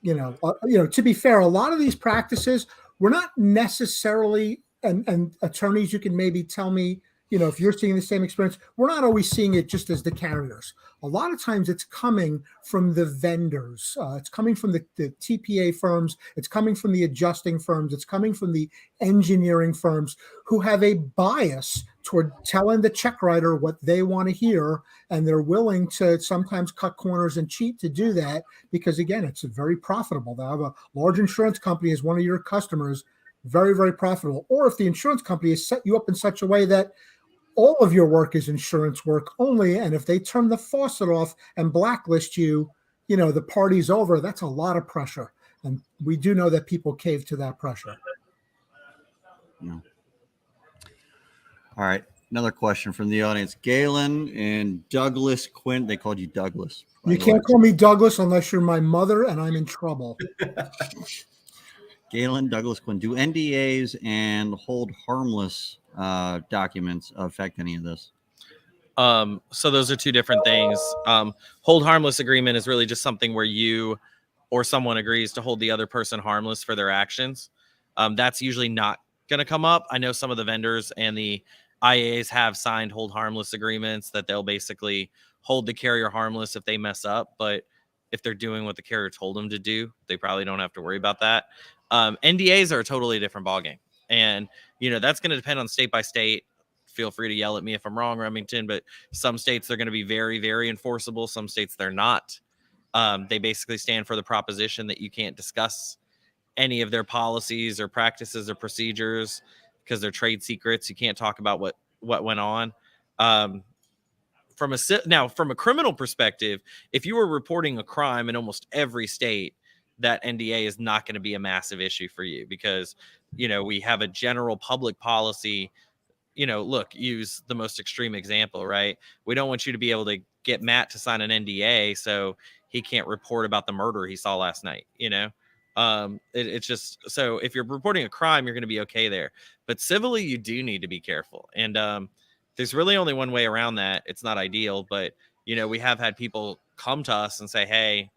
to be fair, a lot of these practices we're not necessarily, and attorneys, you can maybe tell me, if you're seeing the same experience, we're not always seeing it just as the carriers. A lot of times it's coming from the vendors. It's coming from the TPA firms. It's coming from the adjusting firms. It's coming from the engineering firms who have a bias toward telling the check writer what they want to hear. And they're willing to sometimes cut corners and cheat to do that because, again, it's very profitable. To have a large insurance company as one of your customers, very, very profitable. Or if the insurance company has set you up in such a way that all of your work is insurance work only, and if they turn the faucet off and blacklist you, the party's over. That's a lot of pressure. And we do know that people cave to that pressure. Yeah. All right. Another question from the audience. Galen and Douglas Quinn. They called you Douglas. You can't call me Douglas unless you're my mother, and I'm in trouble. Galen, Douglas Quinn. Do NDAs and hold harmless documents affect any of this? So those are two different things. Hold harmless agreement is really just something where you or someone agrees to hold the other person harmless for their actions. That's usually not going to come up. I know some of the vendors and the IAs have signed hold harmless agreements that they'll basically hold the carrier harmless if they mess up. But if they're doing what the carrier told them to do, they probably don't have to worry about that. NDAs are a totally different ballgame. And, that's going to depend on state by state. Feel free to yell at me if I'm wrong, Remington, but some states they're going to be very, very enforceable. Some states they're not. They basically stand for the proposition that you can't discuss any of their policies or practices or procedures because they're trade secrets. You can't talk about what went on. From a criminal perspective, if you were reporting a crime in almost every state, that NDA is not going to be a massive issue for you because, we have a general public policy. Look, use the most extreme example, right? We don't want you to be able to get Matt to sign an NDA so he can't report about the murder he saw last night. It's just, so if you're reporting a crime, you're going to be okay there. But civilly, you do need to be careful. And there's really only one way around that. It's not ideal, but, we have had people come to us and say, hey,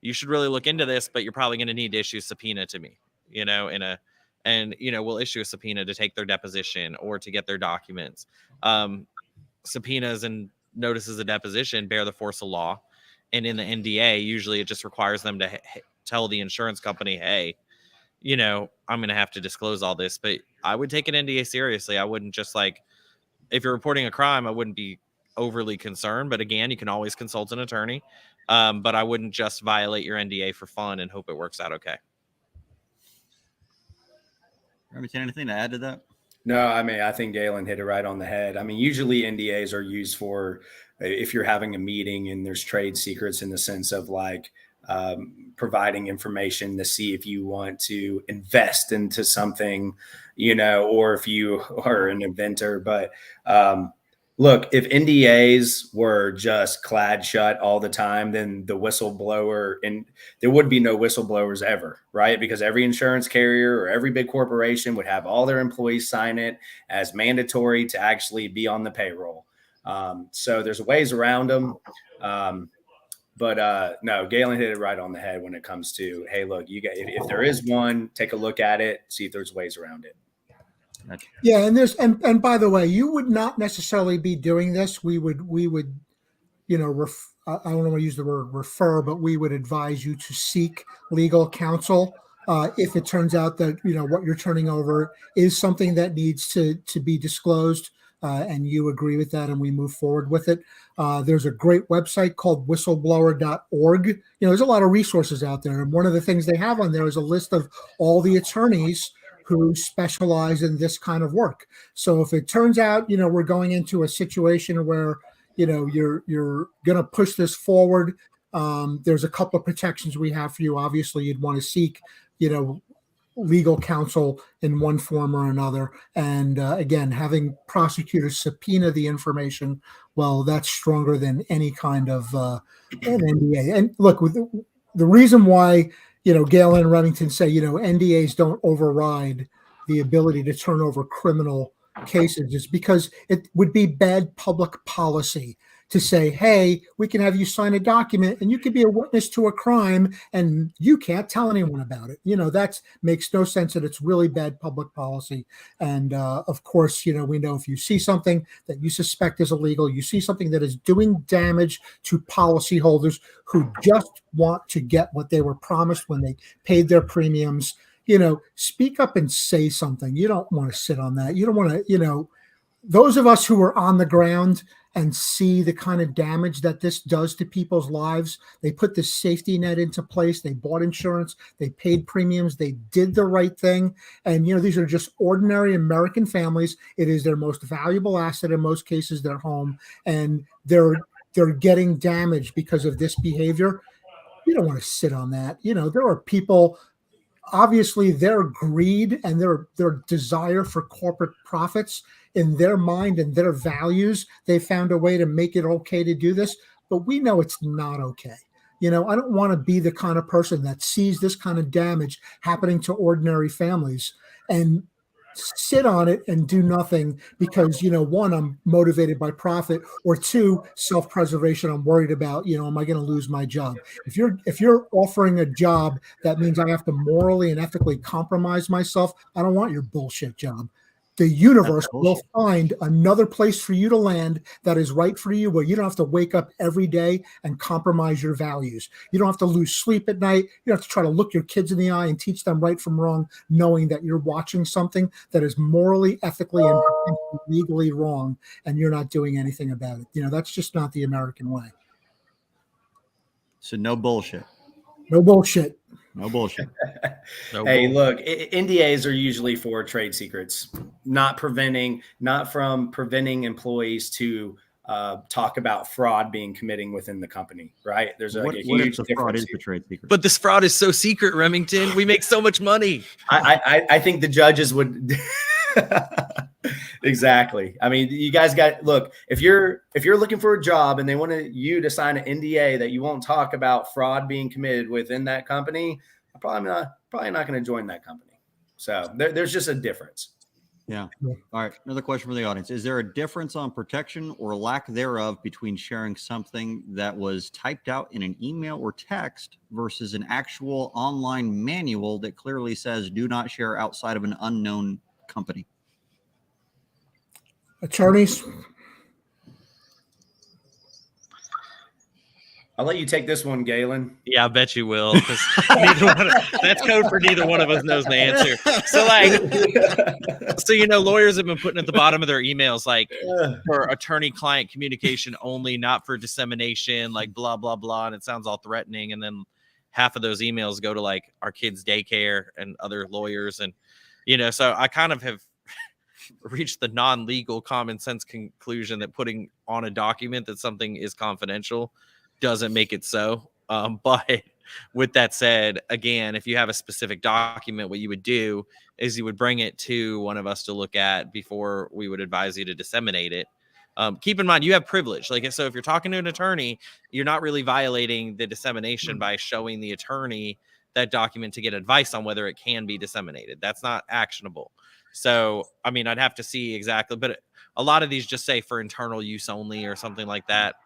you should really look into this, but you're probably going to need to issue a subpoena to me, we'll issue a subpoena to take their deposition or to get their documents. Subpoenas and notices of deposition bear the force of law. And in the NDA, usually it just requires them to tell the insurance company, hey, I'm going to have to disclose all this. But I would take an NDA seriously. I wouldn't just if you're reporting a crime, I wouldn't be overly concerned. But again, you can always consult an attorney. But I wouldn't just violate your NDA for fun and hope it works out okay. Remington, anything to add to that? No, I think Galen hit it right on the head. Usually NDAs are used for if you're having a meeting and there's trade secrets in the sense of providing information to see if you want to invest into something, or if you are an inventor. But Look, if NDAs were just clad shut all the time, then the whistleblower, and there would be no whistleblowers ever, right? Because every insurance carrier or every big corporation would have all their employees sign it as mandatory to actually be on the payroll. So there's ways around them. But no, Galen hit it right on the head when it comes to, hey, look, you got, if there is one, take a look at it, see if there's ways around it. Yeah, and there's and by the way, you would not necessarily be doing this. We would I don't want to use the word refer, but we would advise you to seek legal counsel if it turns out that what you're turning over is something that needs to be disclosed, and you agree with that, and we move forward with it. There's a great website called whistleblower.org. There's a lot of resources out there, and one of the things they have on there is a list of all the attorneys who specialize in this kind of work. So if it turns out, we're going into a situation where, you're going to push this forward, there's a couple of protections we have for you. Obviously, you'd want to seek, legal counsel in one form or another. And again, having prosecutors subpoena the information, well, that's stronger than any kind of an NDA. And look, the reason why Galen and Remington say, NDAs don't override the ability to turn over criminal cases is because it would be bad public policy to say, hey, we can have you sign a document and you could be a witness to a crime and you can't tell anyone about it. That makes no sense, and it's really bad public policy. And of course, we know if you see something that you suspect is illegal, you see something that is doing damage to policyholders who just want to get what they were promised when they paid their premiums, speak up and say something. You don't want to sit on that. You don't want to, those of us who are on the ground and see the kind of damage that this does to people's lives. They put this safety net into place. They bought insurance. They paid premiums. They did the right thing. And, these are just ordinary American families. It is their most valuable asset, in most cases, their home. And they're getting damaged because of this behavior. You don't want to sit on that. There are people, obviously their greed and their desire for corporate profits, in their mind and their values, they found a way to make it okay to do this, but we know it's not okay. I don't want to be the kind of person that sees this kind of damage happening to ordinary families and sit on it and do nothing because, one, I'm motivated by profit, or two, self-preservation. I'm worried about, am I going to lose my job? If you're offering a job that means I have to morally and ethically compromise myself, I don't want your bullshit job. The universe will find another place for you to land that is right for you, where you don't have to wake up every day and compromise your values. You don't have to lose sleep at night. You don't have to try to look your kids in the eye and teach them right from wrong, knowing that you're watching something that is morally, ethically, and legally wrong, and you're not doing anything about it. That's just not the American way. So no bullshit. No bullshit. No bullshit. Hey, look, NDAs are usually for trade secrets, not from preventing employees to talk about fraud being committing within the company, right? There's a huge difference. Fraud is the trade secret. But this fraud is so secret, Remington. We make so much money. I think the judges would. Exactly. I mean, you guys look, if you're looking for a job and they want you to sign an NDA that you won't talk about fraud being committed within that company, I'm probably not going to join that company. So there's just a difference. Yeah. All right. Another question from the audience. Is there a difference on protection or lack thereof between sharing something that was typed out in an email or text versus an actual online manual that clearly says do not share outside of an unknown company? Attorneys? I'll let you take this one, Galen. Yeah, I bet you will. That's code for neither one of us knows the answer. So lawyers have been putting at the bottom of their emails, like, for attorney-client communication only, not for dissemination, like blah, blah, blah. And it sounds all threatening. And then half of those emails go to like our kids' daycare and other lawyers. And, so I kind of have reached the non-legal common sense conclusion that putting on a document that something is confidential doesn't make it so. But with that said, again, if you have a specific document, what you would do is you would bring it to one of us to look at before we would advise you to disseminate it. Keep in mind, you have privilege. Like, so if you're talking to an attorney, you're not really violating the dissemination by showing the attorney that document to get advice on whether it can be disseminated. That's not actionable. So, I mean, I'd have to see exactly, but a lot of these just say for internal use only or something like that.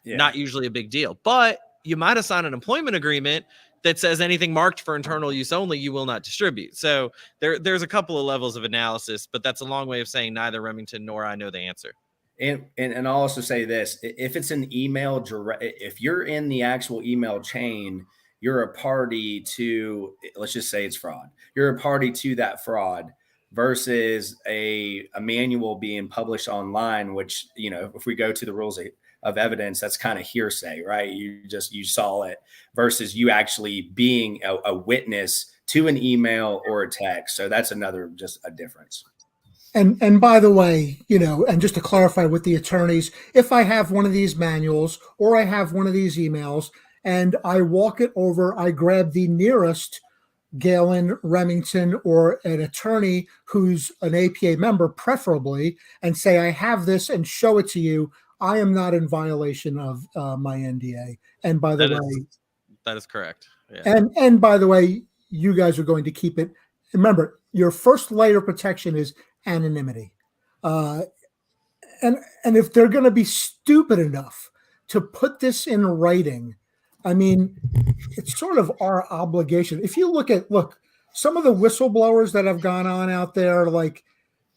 Yeah. Not usually a big deal, but you might have signed an employment agreement that says anything marked for internal use only, you will not distribute. So there's a couple of levels of analysis, but that's a long way of saying neither Remington nor I know the answer. And I'll also say this, if it's an email direct, if you're in the actual email chain, you're a party to, let's just say it's fraud. You're a party to that fraud versus a manual being published online, which, you know, if we go to the rules of evidence, that's kind of hearsay, right? You saw it versus you actually being a witness to an email or a text. So that's another, just a difference. And by the way, you know, and just to clarify with the attorneys, if I have one of these manuals or I have one of these emails and I walk it over, I grab the nearest Galen, Remington, or an attorney who's an APA member, preferably, and say, I have this and show it to you, I am not in violation of my NDA. And by the way, that is correct. Yeah. And by the way, you guys are going to keep it. Remember, your first layer of protection is anonymity. And if they're going to be stupid enough to put this in writing, I mean, it's sort of our obligation. If you look some of the whistleblowers that have gone on out there, like,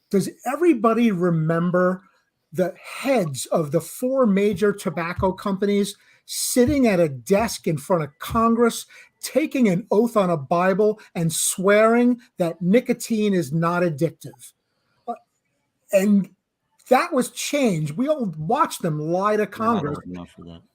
does everybody remember the heads of the 4 major tobacco companies sitting at a desk in front of Congress, taking an oath on a Bible and swearing that nicotine is not addictive? And that was changed. We all watched them lie to Congress.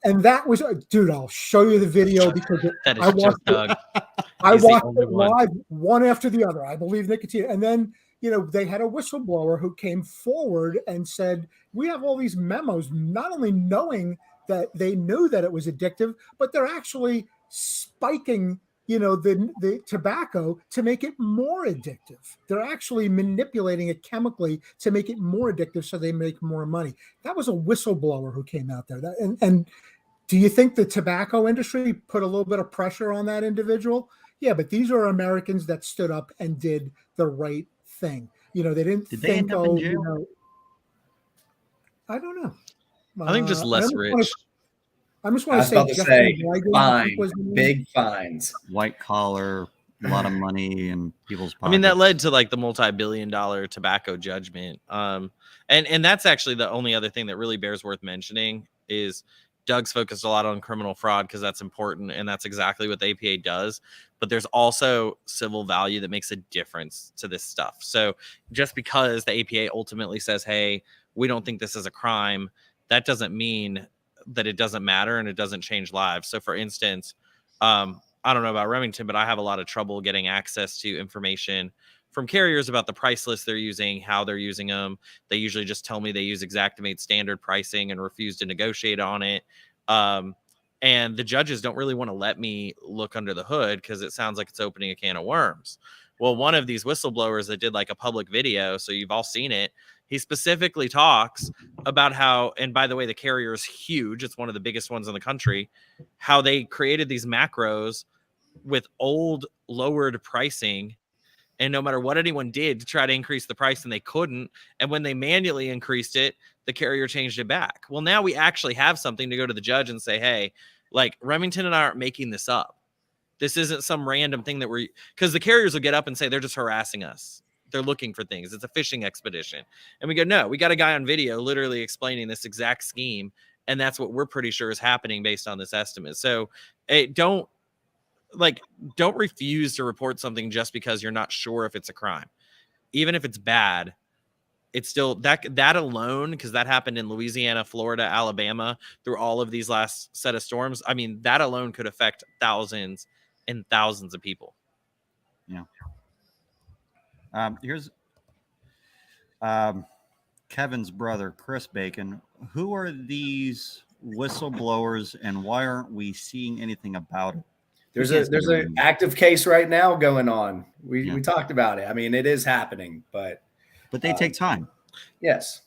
And that was, dude, I'll show you the video because I watched it live, one after the other. I believe nicotine. And then, you know, they had a whistleblower who came forward and said, we have all these memos, not only knowing that they knew that it was addictive, but they're actually spiking, you know, the tobacco to make it more addictive. They're actually manipulating it chemically to make it more addictive so they make more money. That was a whistleblower who came out there. And do you think the tobacco industry put a little bit of pressure on that individual? Yeah, but these are Americans that stood up and did the right thing. You know, they didn't think, they end up in jail? You know, I don't know. I think just less rich. I just want to say big fines, white collar, a lot of money in people's pockets. I mean, that led to like the multi-billion-dollar tobacco judgment. And that's actually the only other thing that really bears worth mentioning is Doug's focused a lot on criminal fraud because that's important, and that's exactly what the APA does. But there's also civil value that makes a difference to this stuff. So just because the APA ultimately says, hey, we don't think this is a crime, that doesn't mean that it doesn't matter and it doesn't change lives. So for instance, I don't know about Remington, but I have a lot of trouble getting access to information from carriers about the price list they're using, how they're using them. They usually just tell me they use Xactimate standard pricing and refuse to negotiate on it. And the judges don't really want to let me look under the hood because it sounds like it's opening a can of worms. Well, one of these whistleblowers that did like a public video, so you've all seen it, he specifically talks about how, and by the way, the carrier is huge. It's one of the biggest ones in the country, how they created these macros with old lowered pricing. And no matter what anyone did to try to increase the price, and they couldn't. And when they manually increased it, the carrier changed it back. Well, now we actually have something to go to the judge and say, hey, like Remington and I aren't making this up. This isn't some random thing that because the carriers will get up and say they're just harassing us. They're looking for things. It's a fishing expedition. And we go, no, we got a guy on video literally explaining this exact scheme. And that's what we're pretty sure is happening based on this estimate. So don't refuse to report something just because you're not sure if it's a crime. Even if it's bad, it's still that alone, because that happened in Louisiana, Florida, Alabama, through all of these last set of storms. I mean, that alone could affect thousands and thousands of people. Yeah. Here's Kevin's brother, Chris Bacon. Who are these whistleblowers and why aren't we seeing anything about it? There's an active case right now going on. We talked about it. I mean, it is happening, but they take time. Yes.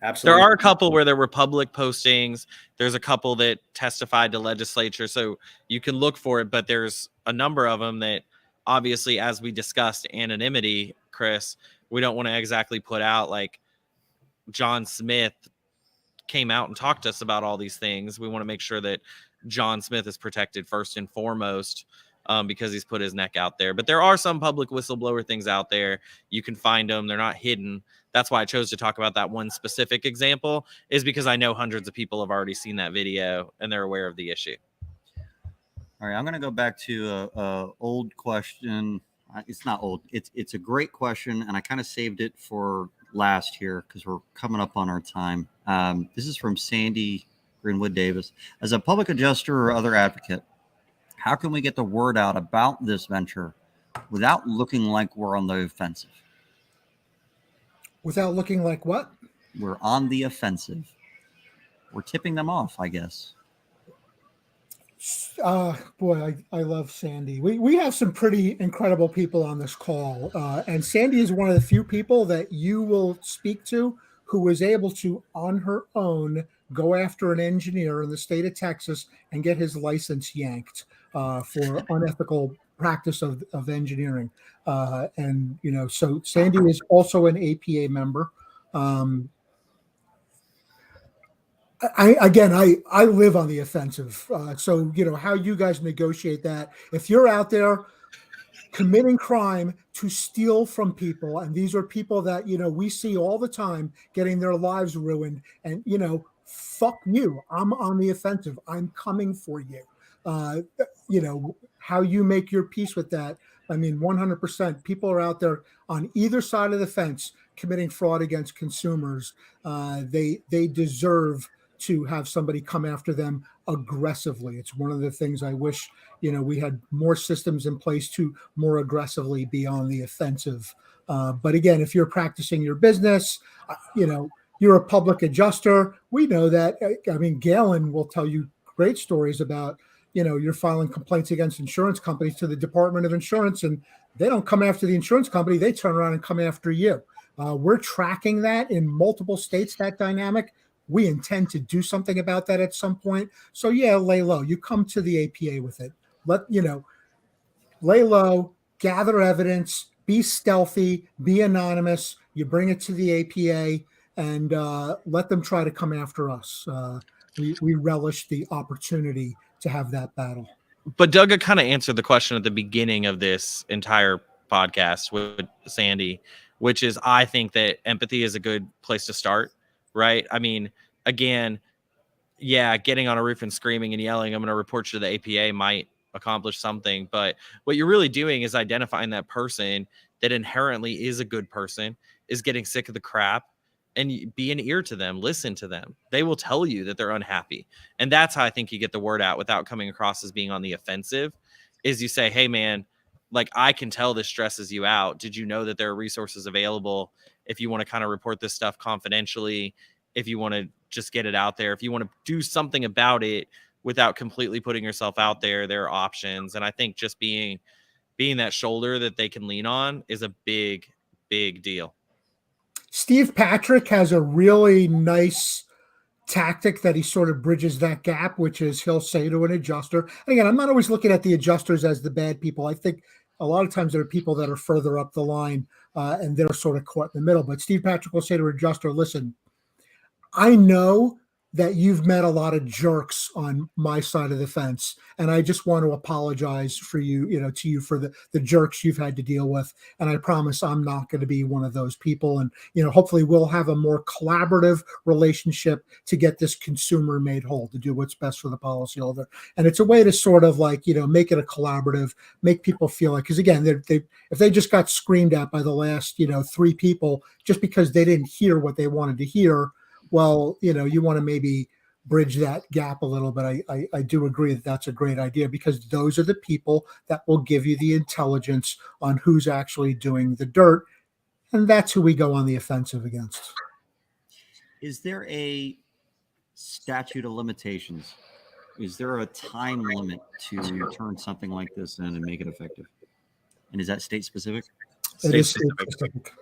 Absolutely. There are a couple where there were public postings. There's a couple that testified to legislature, so you can look for it. But there's a number of them that, obviously, as we discussed, anonymity, Chris, we don't want to exactly put out like John Smith came out and talked to us about all these things. We want to make sure that John Smith is protected first and foremost, because he's put his neck out there. But there are some public whistleblower things out there. You can find them. They're not hidden. That's why I chose to talk about that one specific example, is because I know hundreds of people have already seen that video and they're aware of the issue. All right, I'm going to go back to a old question. It's not old. It's a great question, and I kind of saved it for last here because we're coming up on our time. This is from Sandy Greenwood Davis. As a public adjuster or other advocate, how can we get the word out about this venture without looking like we're on the offensive? Without looking like what? We're on the offensive. We're tipping them off, I guess. Boy, I love Sandy. We have some pretty incredible people on this call. And Sandy is one of the few people that you will speak to who was able to, on her own, go after an engineer in the state of Texas and get his license yanked for unethical practice of engineering. And, you know, so Sandy is also an APA member. I live on the offensive. So, you know, how you guys negotiate that. If you're out there committing crime to steal from people, and these are people that, you know, we see all the time getting their lives ruined, and, you know, fuck you. I'm on the offensive. I'm coming for you. You know, how you make your peace with that. I mean, 100% people are out there on either side of the fence committing fraud against consumers. They deserve to have somebody come after them aggressively. It's one of the things I wish, you know, we had more systems in place to more aggressively be on the offensive. But again, if you're practicing your business, you know, you're a public adjuster. We know that. I mean, Galen will tell you great stories about, you know, you're filing complaints against insurance companies to the Department of Insurance, and they don't come after the insurance company. They turn around and come after you. We're tracking that in multiple states, that dynamic. We intend to do something about that at some point. So yeah, lay low. You come to the APA with it. Lay low, gather evidence, be stealthy, be anonymous. You bring it to the APA and let them try to come after us. We relish the opportunity to have that battle. But Doug kind of answered the question at the beginning of this entire podcast with Sandy, which is, I think that empathy is a good place to start, right? I mean, again, yeah, getting on a roof and screaming and yelling, I'm going to report you to the APA might accomplish something. But what you're really doing is identifying that person that inherently is a good person, is getting sick of the crap, and be an ear to them, listen to them. They will tell you that they're unhappy. And that's how I think you get the word out without coming across as being on the offensive, is you say, hey man, like, I can tell this stresses you out. Did you know that there are resources available if you want to kind of report this stuff confidentially, if you want to just get it out there, if you want to do something about it without completely putting yourself out there, there are options. And I think just being that shoulder that they can lean on is a big, big deal. Steve Patrick has a really nice tactic that he sort of bridges that gap, which is he'll say to an adjuster, and again, I'm not always looking at the adjusters as the bad people. I think a lot of times there are people that are further up the line and they're sort of caught in the middle. But Steve Patrick will say to an adjuster, listen, I know that you've met a lot of jerks on my side of the fence, and I just want to apologize for you, to you for the jerks you've had to deal with. And I promise I'm not going to be one of those people. And, hopefully we'll have a more collaborative relationship to get this consumer made whole, to do what's best for the policyholder. And it's a way to sort of make it a collaborative, make people feel like, because again, if they just got screamed at by the last, 3 people just because they didn't hear what they wanted to hear, well, you want to maybe bridge that gap a little bit. I do agree that that's a great idea, because those are the people that will give you the intelligence on who's actually doing the dirt. And that's who we go on the offensive against. Is there a statute of limitations? Is there a time limit to turn something like this in and make it effective? And is that state specific? It is state specific.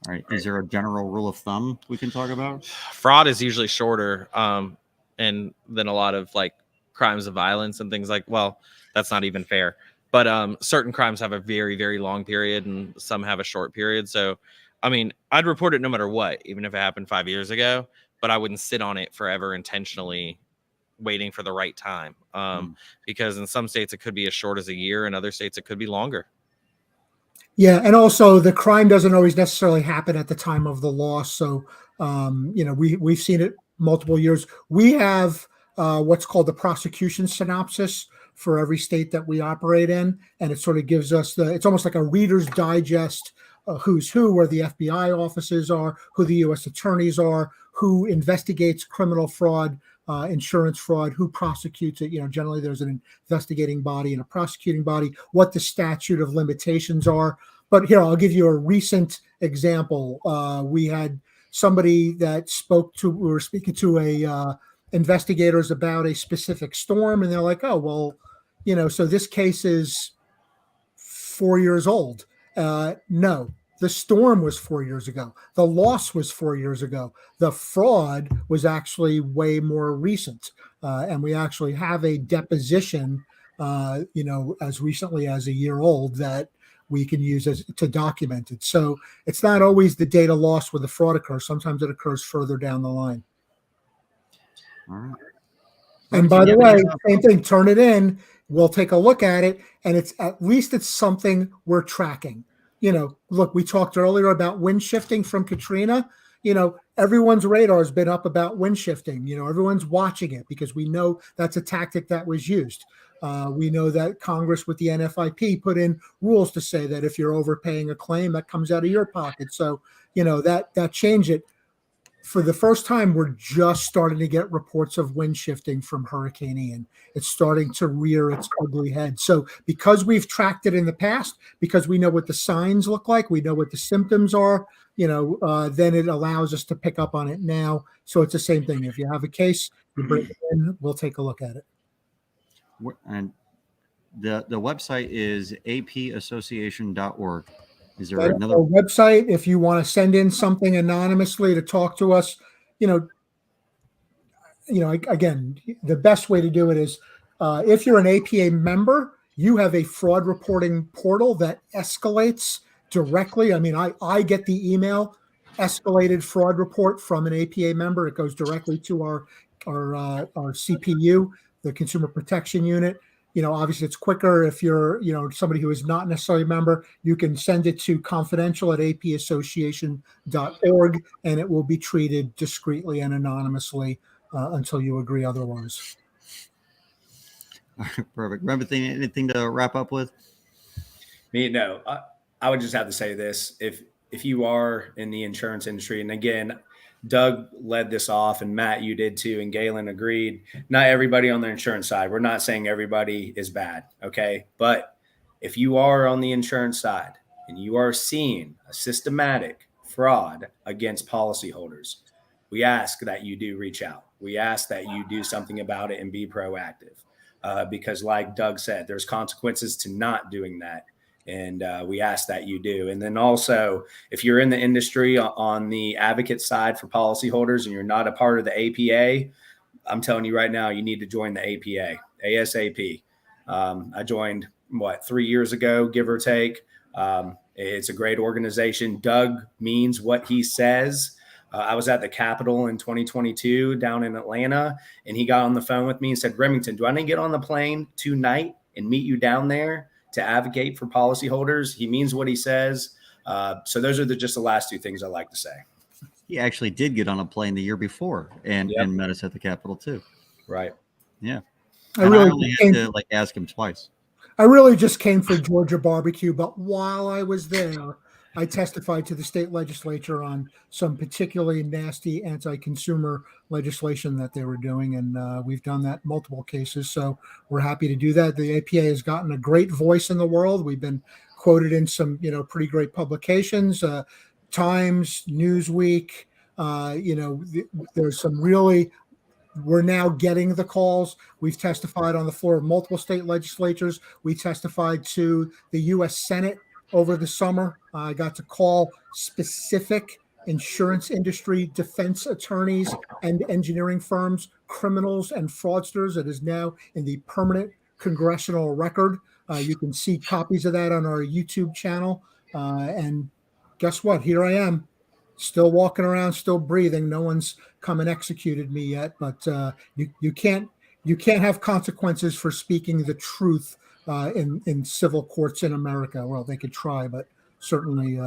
All right. Is there a general rule of thumb we can talk about? Fraud is usually shorter, and than a lot of like crimes of violence and things like. Well, that's not even fair. But certain crimes have a very, very long period, and some have a short period. So, I mean, I'd report it no matter what, even if it happened 5 years ago. But I wouldn't sit on it forever intentionally waiting for the right time, because in some states it could be as short as a year, in other states it could be longer. Yeah, and also the crime doesn't always necessarily happen at the time of the loss. So, we've seen it multiple years. We have what's called the prosecution synopsis for every state that we operate in, and it sort of gives us it's almost like a Reader's Digest, who's who, where the FBI offices are, who the U.S. attorneys are, who investigates criminal fraud, insurance fraud, who prosecutes it. Generally there's an investigating body and a prosecuting body, what the statute of limitations are. But here, I'll give you a recent example. We had somebody that we were speaking to investigators about a specific storm, and they're like, oh, well, so this case is 4 years old. No, the storm was 4 years ago. The loss was 4 years ago. The fraud was actually way more recent. And we actually have a deposition, as recently as a year old that we can use to document it. So it's not always the data loss where the fraud occurs. Sometimes it occurs further down the line. All right. And by the way, same thing, turn it in. We'll take a look at it. And at least it's something we're tracking. Look, we talked earlier about wind shifting from Katrina. Everyone's radar has been up about wind shifting. Everyone's watching it because we know that's a tactic that was used. We know that Congress with the NFIP put in rules to say that if you're overpaying a claim, that comes out of your pocket. So, that changed it. For the first time, we're just starting to get reports of wind shifting from Hurricane Ian. It's starting to rear its ugly head. So because we've tracked it in the past, because we know what the signs look like, we know what the symptoms are, then it allows us to pick up on it now. So it's the same thing. If you have a case, you bring it in, we'll take a look at it. And the website is apassociation.org. Is there That's another our website? If you want to send in something anonymously to talk to us, again, the best way to do it is if you're an APA member, you have a fraud reporting portal that escalates directly. I mean, I get the email escalated fraud report from an APA member. It goes directly to our CPU, the Consumer Protection Unit. Obviously it's quicker if you're, somebody who is not necessarily a member. You can send it to confidential@bpEMU.org, and it will be treated discreetly and anonymously until you agree otherwise. Perfect. Anything to wrap up with? No, I would just have to say this. If you are in the insurance industry, and again, Doug led this off, and Matt, you did too, and Galen agreed. Not everybody on the insurance side. We're not saying everybody is bad, okay? But if you are on the insurance side and you are seeing a systematic fraud against policyholders, we ask that you do reach out. We ask that you do something about it and be proactive, because like Doug said, there's consequences to not doing that. And we ask that you do. And then also, if you're in the industry on the advocate side for policyholders and you're not a part of the APA, I'm telling you right now, you need to join the APA ASAP. I joined 3 years ago, give or take. It's a great organization. Doug means what he says. I was at the Capitol in 2022 down in Atlanta, and he got on the phone with me and said, Remington, do I need to get on the plane tonight and meet you down there to advocate for policyholders? He means what he says. So those are just the last two things I like to say. He actually did get on a plane the year before and met us at the Capitol too. Right. Yeah. I only had to ask him twice. I really just came for Georgia barbecue, but while I was there, I testified to the state legislature on some particularly nasty anti-consumer legislation that they were doing, and we've done that in multiple cases, so we're happy to do that. The APA has gotten a great voice in the world. We've been quoted in some, pretty great publications, Times, Newsweek. There's some really. We're now getting the calls. We've testified on the floor of multiple state legislatures. We testified to the U.S. Senate over the summer. I got to call specific insurance industry defense attorneys and engineering firms criminals and fraudsters. It is now in the permanent congressional record. You can see copies of that on our YouTube channel. And guess what? Here I am, still walking around, still breathing. No one's come and executed me yet, but you can't have consequences for speaking the truth in civil courts in America. Well, they could try, but certainly,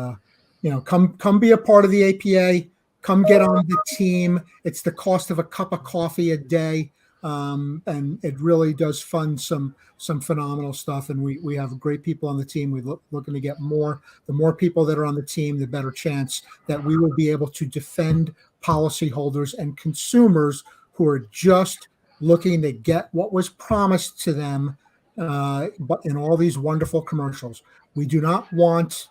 come be a part of the APA. Come get on the team. It's the cost of a cup of coffee a day, and it really does fund some phenomenal stuff. And we have great people on the team. We're looking to get more. The more people that are on the team, the better chance that we will be able to defend policyholders and consumers who are just looking to get what was promised to them, but in all these wonderful commercials. We do not want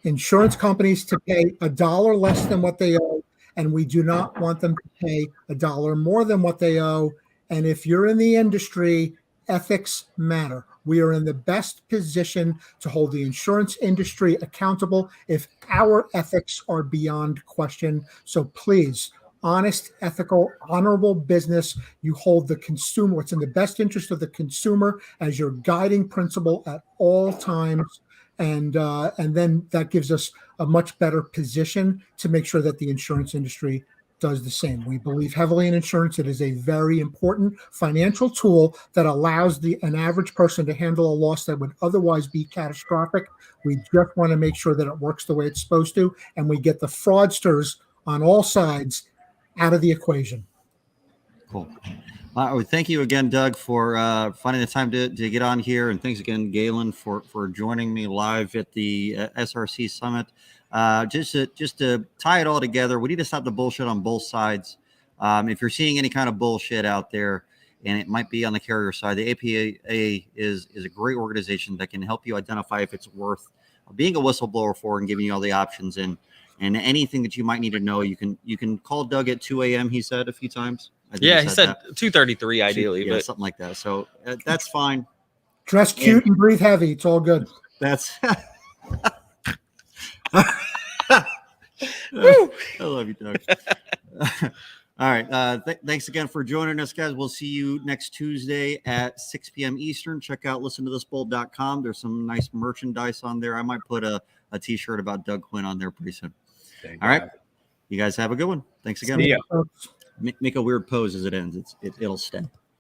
insurance companies to pay $1 less than what they owe, and we do not want them to pay $1 more than what they owe. And if you're in the industry, ethics matter. We are in the best position to hold the insurance industry accountable if our ethics are beyond question. So please, honest, ethical, honorable business. You hold the consumer, what's in the best interest of the consumer, as your guiding principle at all times. And then that gives us a much better position to make sure that the insurance industry does the same. We believe heavily in insurance. It is a very important financial tool that allows an average person to handle a loss that would otherwise be catastrophic. We just want to make sure that it works the way it's supposed to, and we get the fraudsters on all sides out of the equation. Cool. Thank you again, Doug, for finding the time to get on here. And thanks again, Galen, for joining me live at the SRC Summit. Just to tie it all together, we need to stop the bullshit on both sides. If you're seeing any kind of bullshit out there, and it might be on the carrier side, the APA is a great organization that can help you identify if it's worth being a whistleblower for and giving you all the options. And anything that you might need to know, you can call Doug at 2 a.m. He said a few times. Yeah, he said 2:33 ideally, but something like that. So that's fine. Dress cute and breathe heavy. It's all good. That's. I love you, Doug. All right. Thanks again for joining us, guys. We'll see you next Tuesday at 6 p.m. Eastern. Check out listentothisbull.com. There's some nice merchandise on there. I might put a t-shirt about Doug Quinn on there pretty soon. All right. You guys have a good one. Thanks again. See ya. Make a weird pose as it ends. It'll stay.